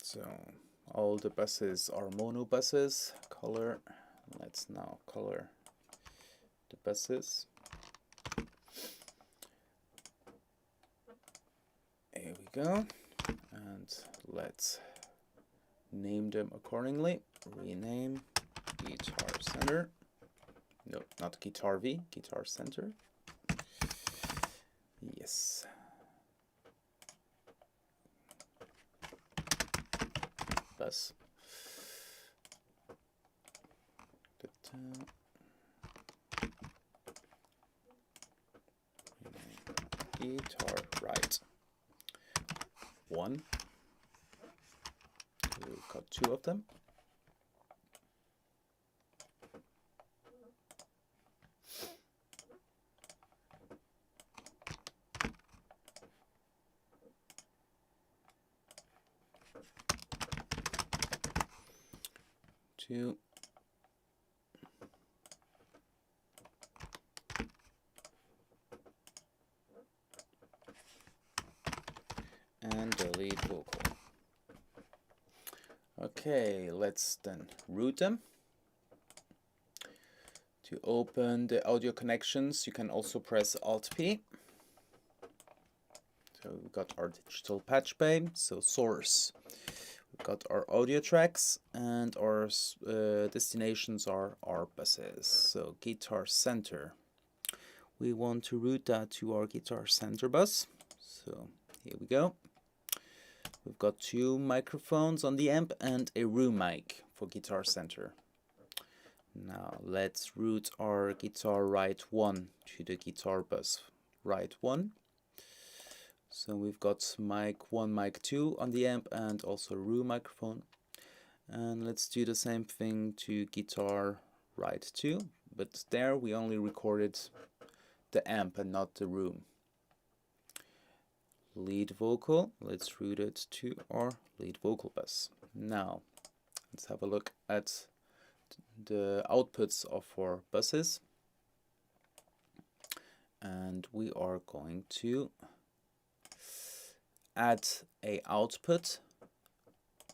Speaker 1: So all the buses are mono buses. Color. Let's now color the buses. Here we go. And let's name them accordingly. Rename guitar center. No, not guitar V, guitar center. Yes. Bus. Guitar right. One. We've got two of them. Two. And the lead vocal. Okay, let's then route them. To open the audio connections, you can also press Alt-P. So we've got our digital patch bay, so source. We've got our audio tracks, and our destinations are our buses. So guitar center. We want to route that to our guitar center bus. So here we go. We've got two microphones on the amp and a room mic for guitar center. Now let's route our guitar right 1 to the guitar bus right 1. So we've got mic 1, mic 2 on the amp and also a room microphone. And let's do the same thing to guitar right 2, but there we only recorded the amp and not the room. Lead vocal, let's route it to our lead vocal bus. Now let's have a look at the outputs of our buses, and we are going to add a output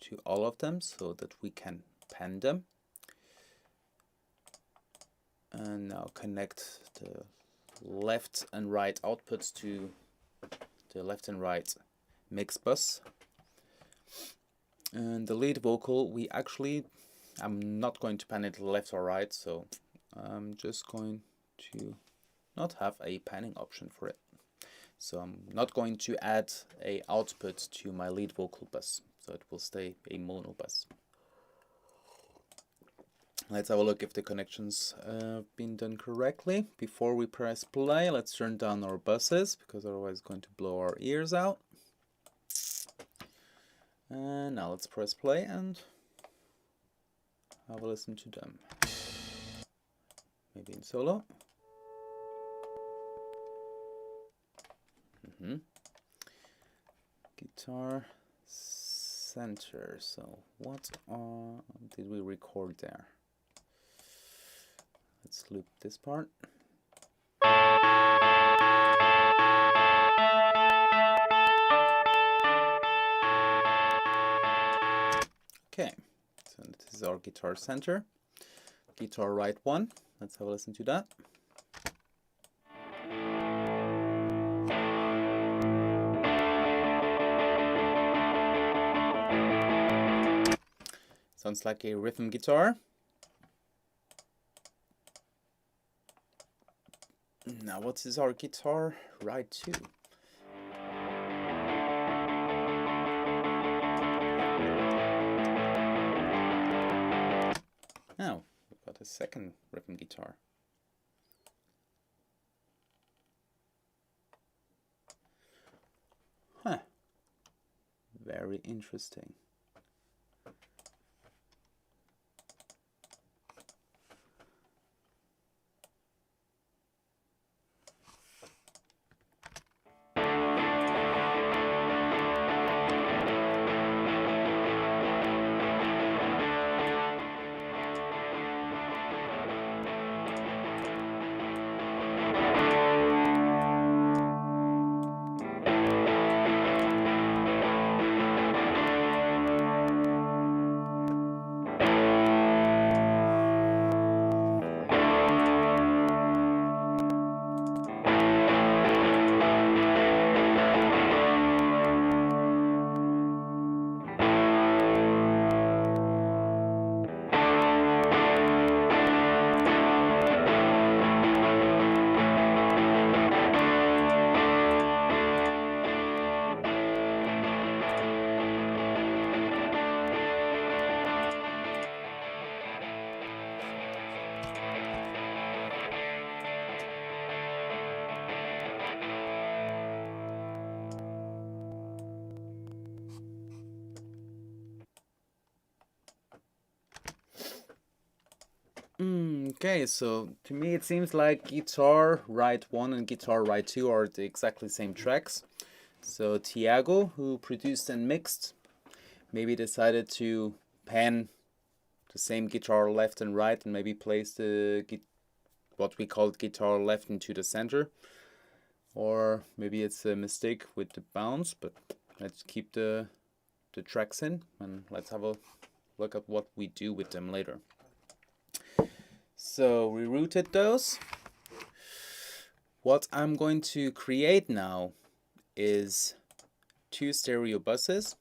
Speaker 1: to all of them so that we can pen them, and now connect the left and right outputs to the left and right mix bus. And the lead vocal, I'm not going to pan it left or right, so I'm just going to not have a panning option for it. So I'm not going to add a output to my lead vocal bus, so it will stay a mono bus. Let's have a look if the connections have been done correctly. Before we press play, let's turn down our buses, because otherwise it's going to blow our ears out. And now let's press play and have a listen to them. Maybe in solo. Guitar center. So what did we record there? Let's loop this part. Okay, so this is our guitar center. Guitar right 1. Let's have a listen to that. Sounds like a rhythm guitar. Now what is our guitar right 2? Oh, we've got a second rhythm guitar. Huh. Very interesting. Okay, so to me it seems like Guitar Right 1 and Guitar Right 2 are the exactly same tracks. So Tiago, who produced and mixed, maybe decided to pan the same guitar left and right and maybe place the what we called guitar left into the center. Or maybe it's a mistake with the bounce, but let's keep the tracks in and let's have a look at what we do with them later. So we routed those. What I'm going to create now is 2 stereo buses.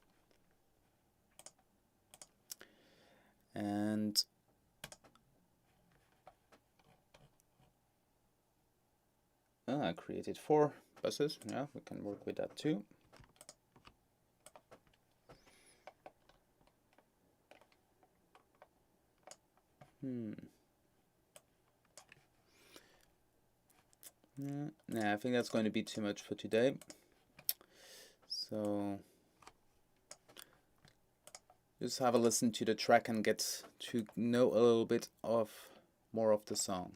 Speaker 1: And I created 4 buses. Yeah, we can work with that too. Nah, I think that's going to be too much for today. So just have a listen to the track and get to know a little bit of more of the song.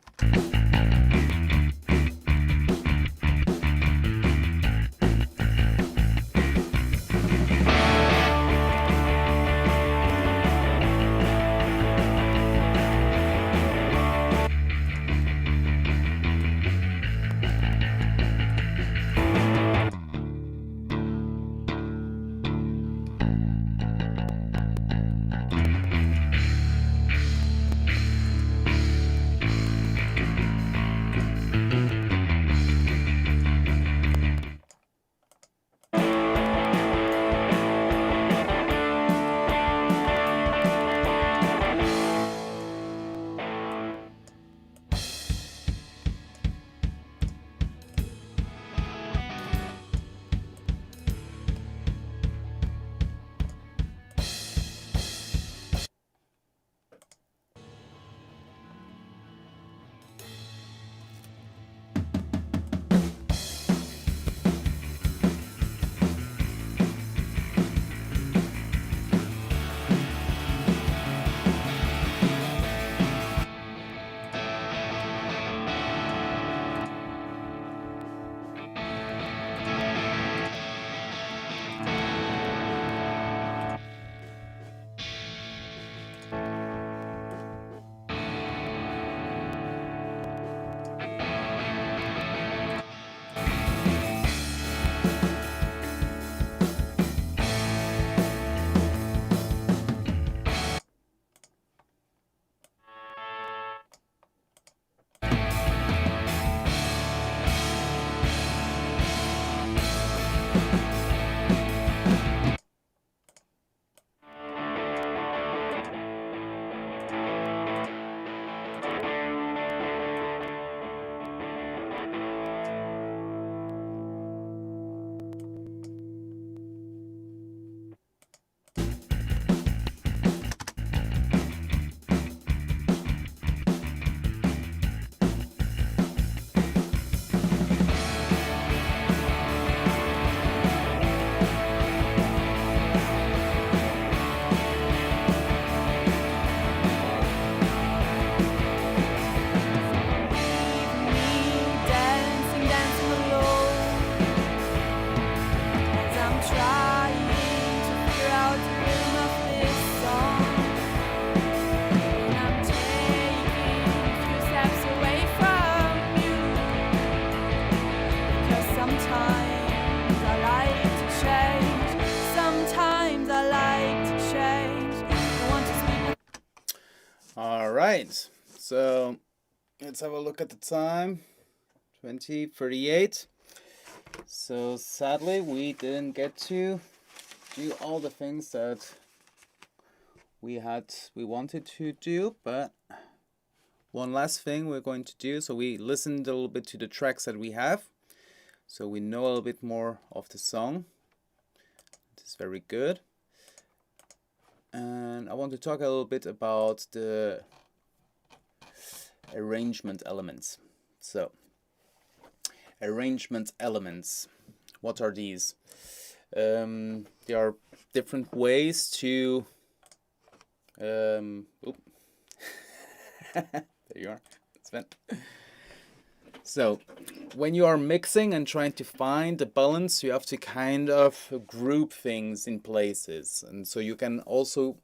Speaker 1: right. So let's have a look at the time. 20:38. So sadly, we didn't get to do all the things that we wanted to do, but one last thing we're going to do. So we listened a little bit to the tracks that we have, so we know a little bit more of the song. This is very good. And I want to talk a little bit about the arrangement elements. So, arrangement elements. What are these? There are different ways to. There you are, Sven. So, when you are mixing and trying to find the balance, you have to kind of group things in places. And so you can also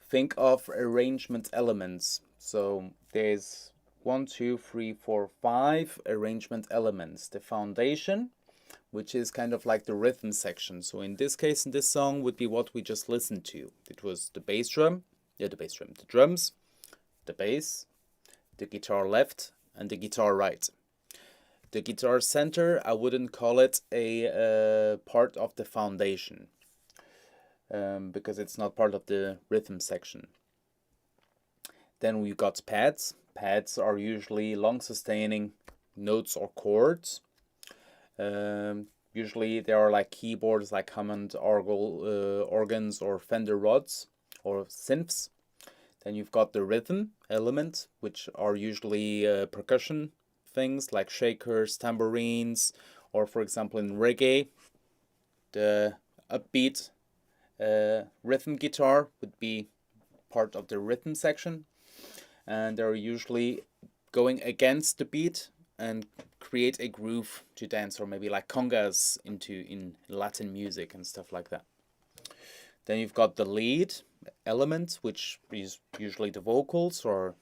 Speaker 1: think of arrangement elements. So there's 1, 2, 3, 4, 5 arrangement elements. The foundation, which is kind of like the rhythm section. So in this case, in this song, would be what we just listened to. It was the bass drum, the drums, the bass, the guitar left, and the guitar right. The guitar center, I wouldn't call it a part of the foundation, because it's not part of the rhythm section. Then we got pads. Pads are usually long sustaining notes or chords. Usually they are like keyboards, like Hammond organs or Fender rods or synths. Then you've got the rhythm element, which are usually percussion things like shakers, tambourines, or for example in reggae, the upbeat rhythm guitar would be part of the rhythm section, and they're usually going against the beat and create a groove to dance, or maybe like congas in Latin music and stuff like that. Then you've got the lead element, which is usually the vocals or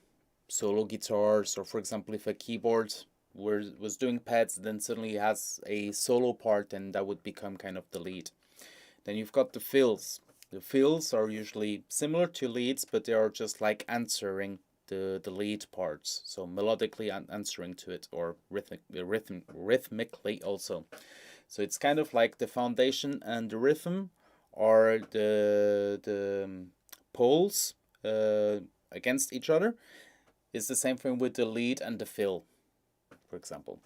Speaker 1: solo guitars, or for example if a keyboard was doing pads, then suddenly has a solo part, and that would become kind of the lead. Then you've got the fills. The fills are usually similar to leads, but they are just like answering the lead parts, so melodically answering to it, or rhythmically also. So it's kind of like the foundation and the rhythm are the poles against each other. It's the same thing with the lead and the fill, for example.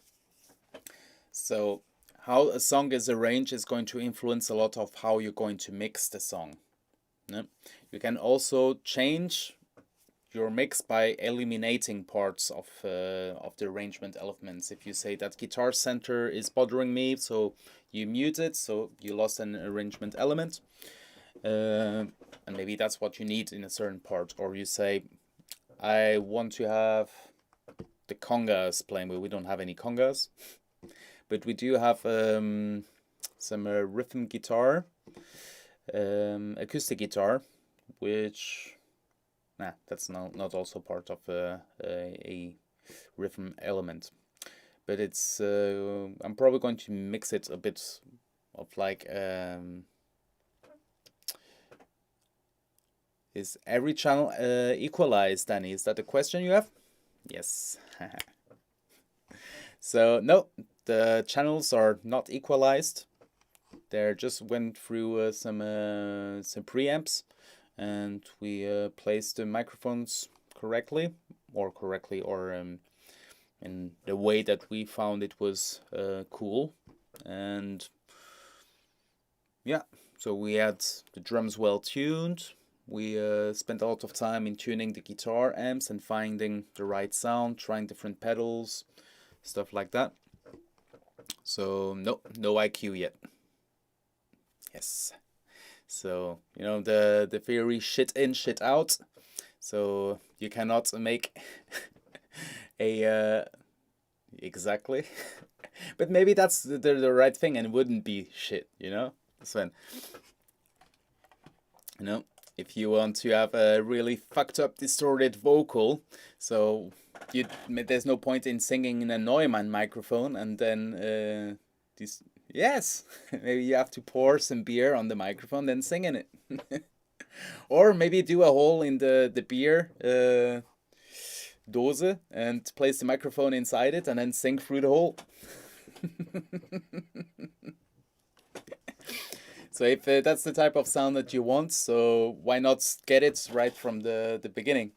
Speaker 1: So how a song is arranged is going to influence a lot of how you're going to mix the song. Yeah? You can also change your mix by eliminating parts of the arrangement elements. If you say that guitar center is bothering me, so you mute it, so you lost an arrangement element, and maybe that's what you need in a certain part. Or you say, I want to have the congas playing, but we don't have any congas, but we do have some rhythm guitar, acoustic guitar, which that's not also part of a rhythm element, but it's I'm probably going to mix it a bit of like is every channel equalized, Danny? Is that the question you have? Yes. So no, the channels are not equalized. They just went through some preamps, and we placed the microphones correctly, or in the way that we found it was cool. And yeah, so we had the drums well tuned. We spent a lot of time in tuning the guitar amps and finding the right sound, trying different pedals, stuff like that. So no IQ yet. Yes. So, you know, the theory shit in, shit out. So you cannot make a exactly. But maybe that's the right thing and wouldn't be shit, you know, Sven. You know, if you want to have a really fucked up distorted vocal, so there's no point in singing in a Neumann microphone and then this. Yes, maybe you have to pour some beer on the microphone, then sing in it. Or maybe do a hole in the beer Dose and place the microphone inside it and then sing through the hole. So if that's the type of sound that you want, so why not get it right from the beginning?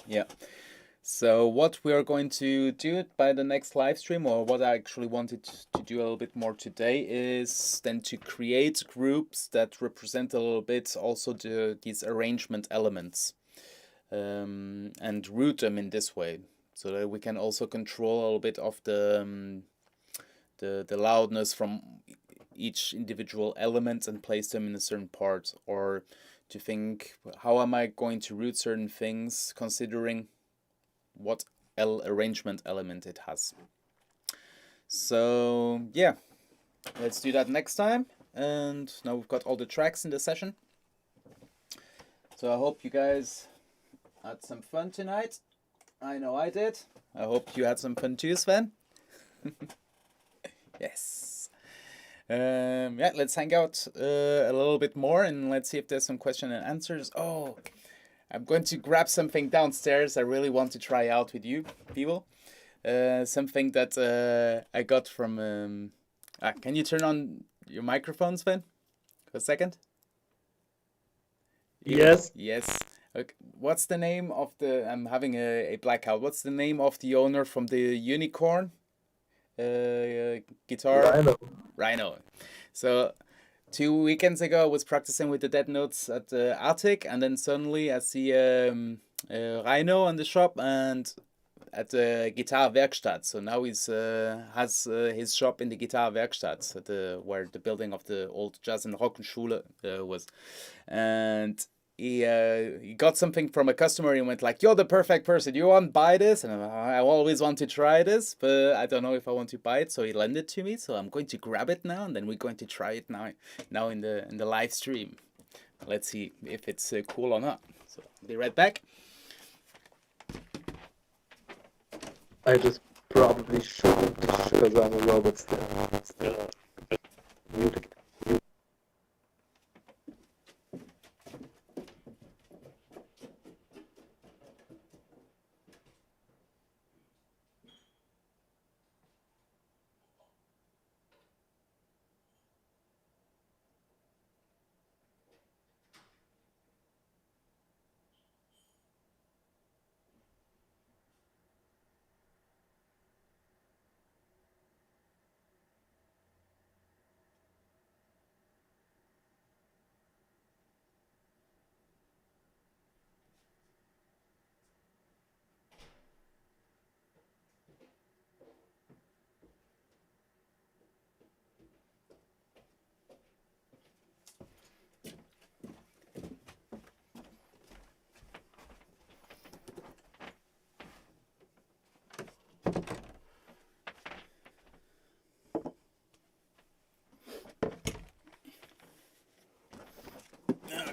Speaker 1: Yeah. So what we are going to do by the next live stream, or what I actually wanted to do a little bit more today, is then to create groups that represent a little bit also these arrangement elements, and route them in this way, so that we can also control a little bit of the loudness from each individual element and place them in a certain part, or to think, how am I going to route certain things considering what arrangement element it has. So yeah, let's do that next time. And now we've got all the tracks in the session. So I hope you guys had some fun tonight. I know I did. I hope you had some fun too, Sven. Yes. Yeah, let's hang out a little bit more and let's see if there's some question and answers. Oh, I'm going to grab something downstairs I really want to try out with you people. Something that I got from... can you turn on your microphone, Sven? For a second?
Speaker 2: Yes.
Speaker 1: Yes. Okay. What's the name of the... I'm having a blackout. What's the name of the owner from the Unicorn guitar? Rhino. So 2 weekends ago, I was practicing with the dead notes at the attic, and then suddenly I see Rhino on the shop and at the Guitar Werkstatt. So now he's has his shop in the Guitar Werkstatt, at where the building of the old Jazz and Rock'n'Schule was, and he got something from a customer and went like, "You're the perfect person. You want to buy this?" And I always want to try this, but I don't know if I want to buy it. So he lent it to me. So I'm going to grab it now, and then we're going to try it now in the live stream. Let's see if it's cool or not. So I'll be right back.
Speaker 2: I just probably shouldn't because I'm a robot still. Muted.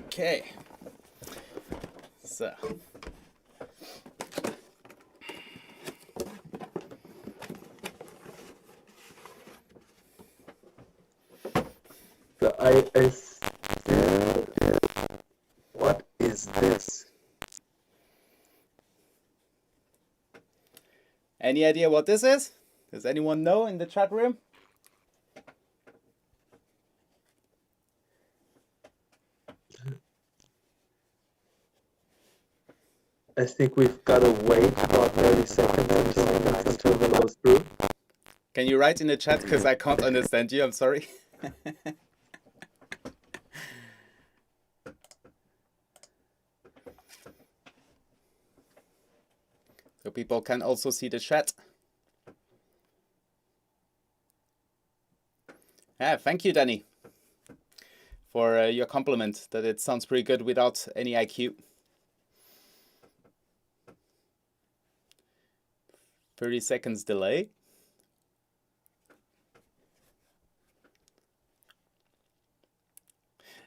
Speaker 1: Okay. So.
Speaker 2: So what is this?
Speaker 1: Any idea what this is? Does anyone know in the chat room?
Speaker 2: I think we've got to wait about 30 seconds until the goes through.
Speaker 1: Can you write in the chat, because I can't understand you, I'm sorry. So people can also see the chat. Yeah, thank you, Danny, for your compliment that it sounds pretty good without any IQ. 30 seconds delay.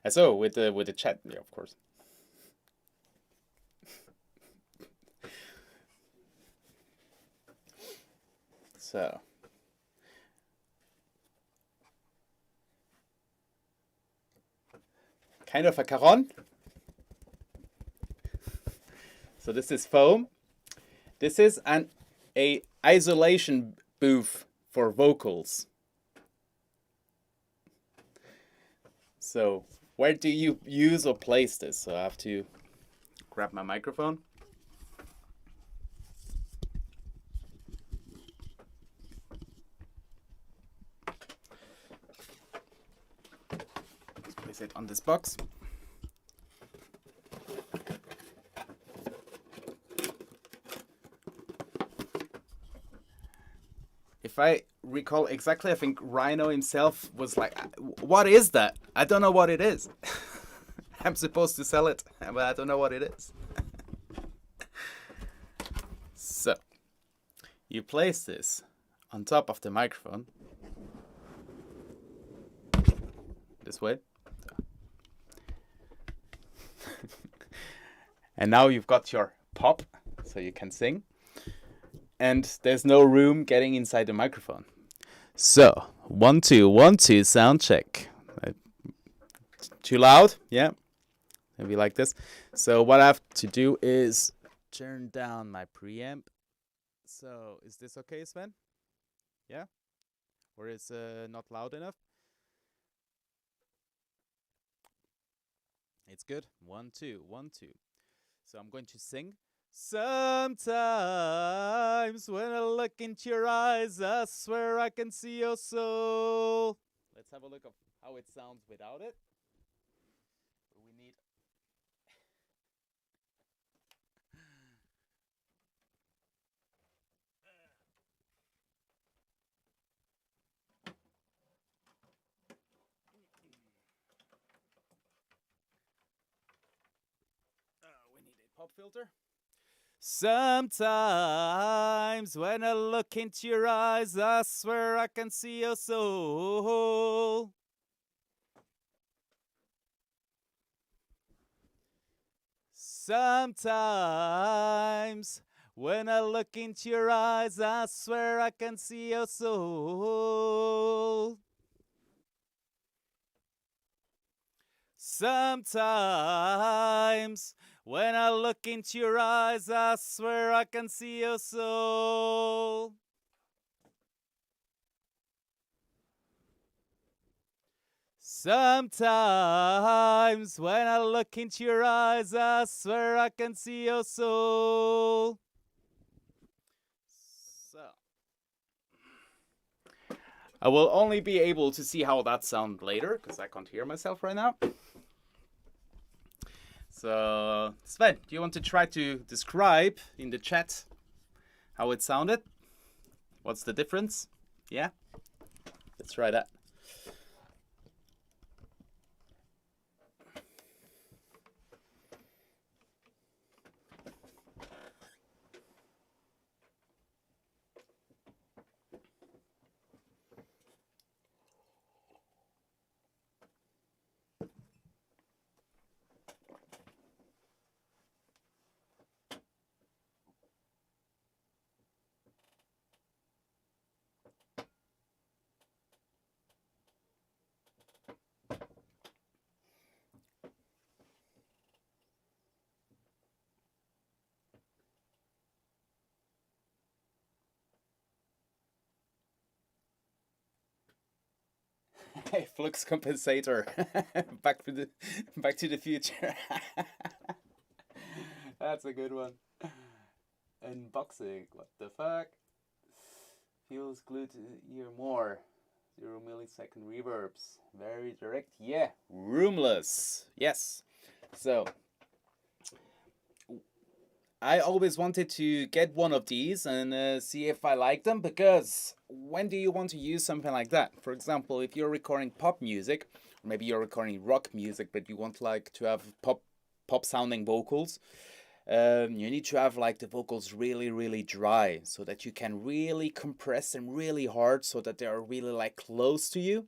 Speaker 1: So with the chat, yeah, of course. So. Kind of a cajon. So this is foam. This is a isolation booth for vocals. So where do you use or place this? So I have to grab my microphone. Let's place it on this box. If I recall exactly, I think Rhino himself was like, what is that? I don't know what it is. I'm supposed to sell it, but I don't know what it is. So, you place this on top of the microphone. This way. And now you've got your pop, so you can sing. And there's no room getting inside the microphone. So, 1 2 1 2 sound check. Too loud? Yeah. Maybe like this. So what I have to do is turn down my preamp. So is this okay, Sven? Yeah? Or is not loud enough? It's good. 1 2 1 2. So I'm going to sing. Sometimes when I look into your eyes, I swear I can see your soul. Let's have a look of how it sounds without it. We need... we need a pop filter. Sometimes when I look into your eyes, I swear I can see your soul. Sometimes when I look into your eyes, I swear I can see your soul. Sometimes when I look into your eyes, I swear I can see your soul. Sometimes when I look into your eyes, I swear I can see your soul. So I will only be able to see how that sounds later, because I can't hear myself right now. So, Sven, do you want to try to describe in the chat how it sounded? What's the difference? Yeah? Let's try that. Hey, flux compensator. back to the future. That's a good one. Unboxing. What the fuck? Feels glued to the ear more. 0 millisecond reverbs. Very direct. Yeah. Roomless. Yes. So I always wanted to get one of these and see if I like them, because when do you want to use something like that? For example, if you're recording pop music, or maybe you're recording rock music, but you want like to have pop sounding vocals, you need to have like the vocals really, really dry, so that you can really compress them really hard, so that they are really like close to you.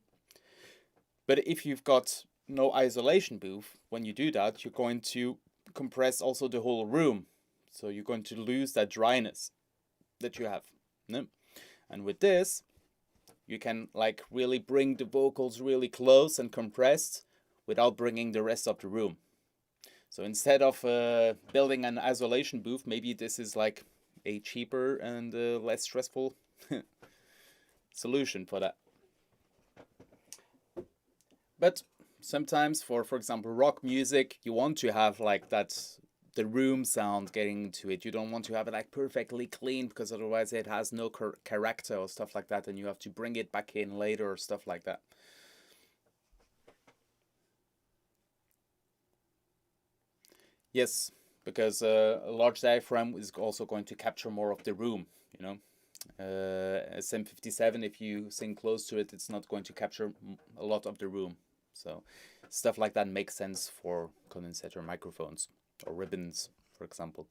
Speaker 1: But if you've got no isolation booth, when you do that, you're going to compress also the whole room. So you're going to lose that dryness that you have. No? And with this, you can like really bring the vocals really close and compressed without bringing the rest of the room. So instead of building an isolation booth, maybe this is like a cheaper and less stressful solution for that. But sometimes for example, rock music, you want to have like that, the room sound getting into it. You don't want to have it like perfectly clean, because otherwise it has no character or stuff like that, and you have to bring it back in later or stuff like that. Yes, because a large diaphragm is also going to capture more of the room, you know. SM57, if you sing close to it, it's not going to capture a lot of the room. So stuff like that makes sense for condensator microphones or ribbons, for example.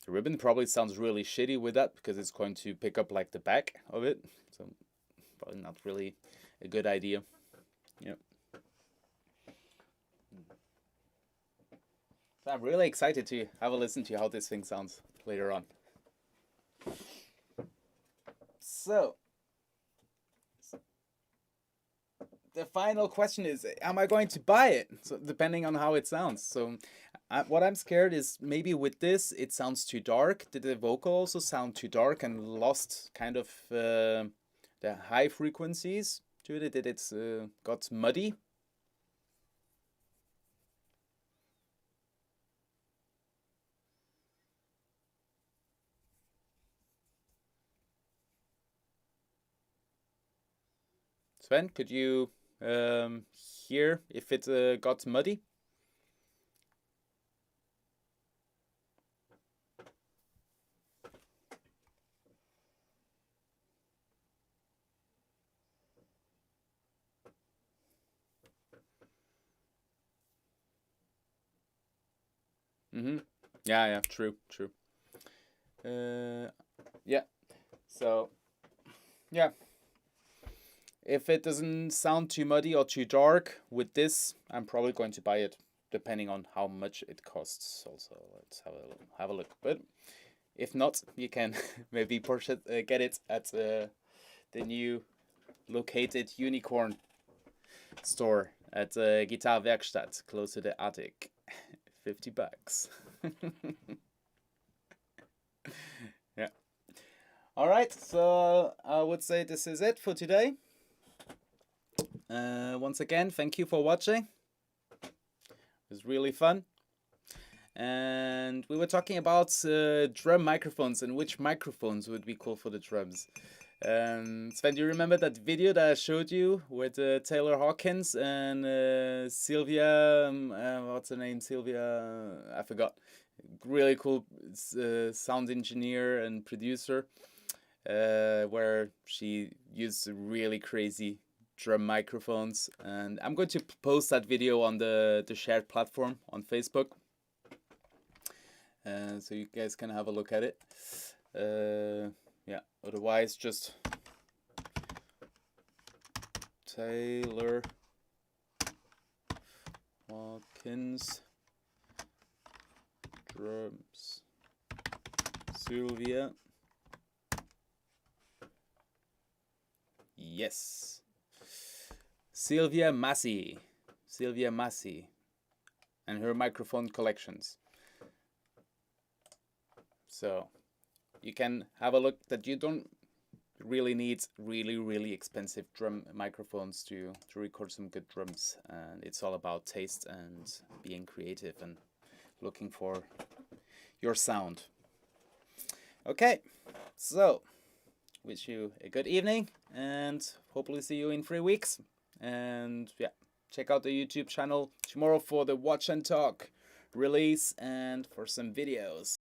Speaker 1: The ribbon probably sounds really shitty with that, because it's going to pick up like the back of it. So probably not really a good idea. Yeah. So I'm really excited to have a listen to how this thing sounds later on. So the final question is, am I going to buy it? So depending on how it sounds. So what I'm scared is, maybe with this it sounds too dark. Did the vocal also sound too dark and lost kind of the high frequencies to it? Did it got muddy? Sven, could you hear if it got muddy? Mm-hmm. Yeah, true. Yeah. So, yeah. If it doesn't sound too muddy or too dark with this, I'm probably going to buy it, depending on how much it costs. Also, let's have a look. But if not, you can maybe get it at the new located Unicorn store at Guitar Werkstatt, close to the attic. $50. Yeah. All right. So I would say this is it for today. Once again, thank you for watching. It was really fun. And we were talking about drum microphones and which microphones would be cool for the drums. Sven, do you remember that video that I showed you with Taylor Hawkins and Sylvia? What's her name? Sylvia? I forgot. Really cool sound engineer and producer, where she used really crazy drum microphones, and I'm going to post that video on the shared platform on Facebook, so you guys can have a look at it. Yeah, otherwise just Taylor Hawkins drums, Sylvia. Yes, Sylvia Massey, and her microphone collections. So you can have a look. That you don't really need really expensive drum microphones to record some good drums, and it's all about taste and being creative and looking for your sound. Okay, so wish you a good evening, and hopefully see you in 3 weeks. And yeah, check out the YouTube channel tomorrow for the Watch and Talk release and for some videos.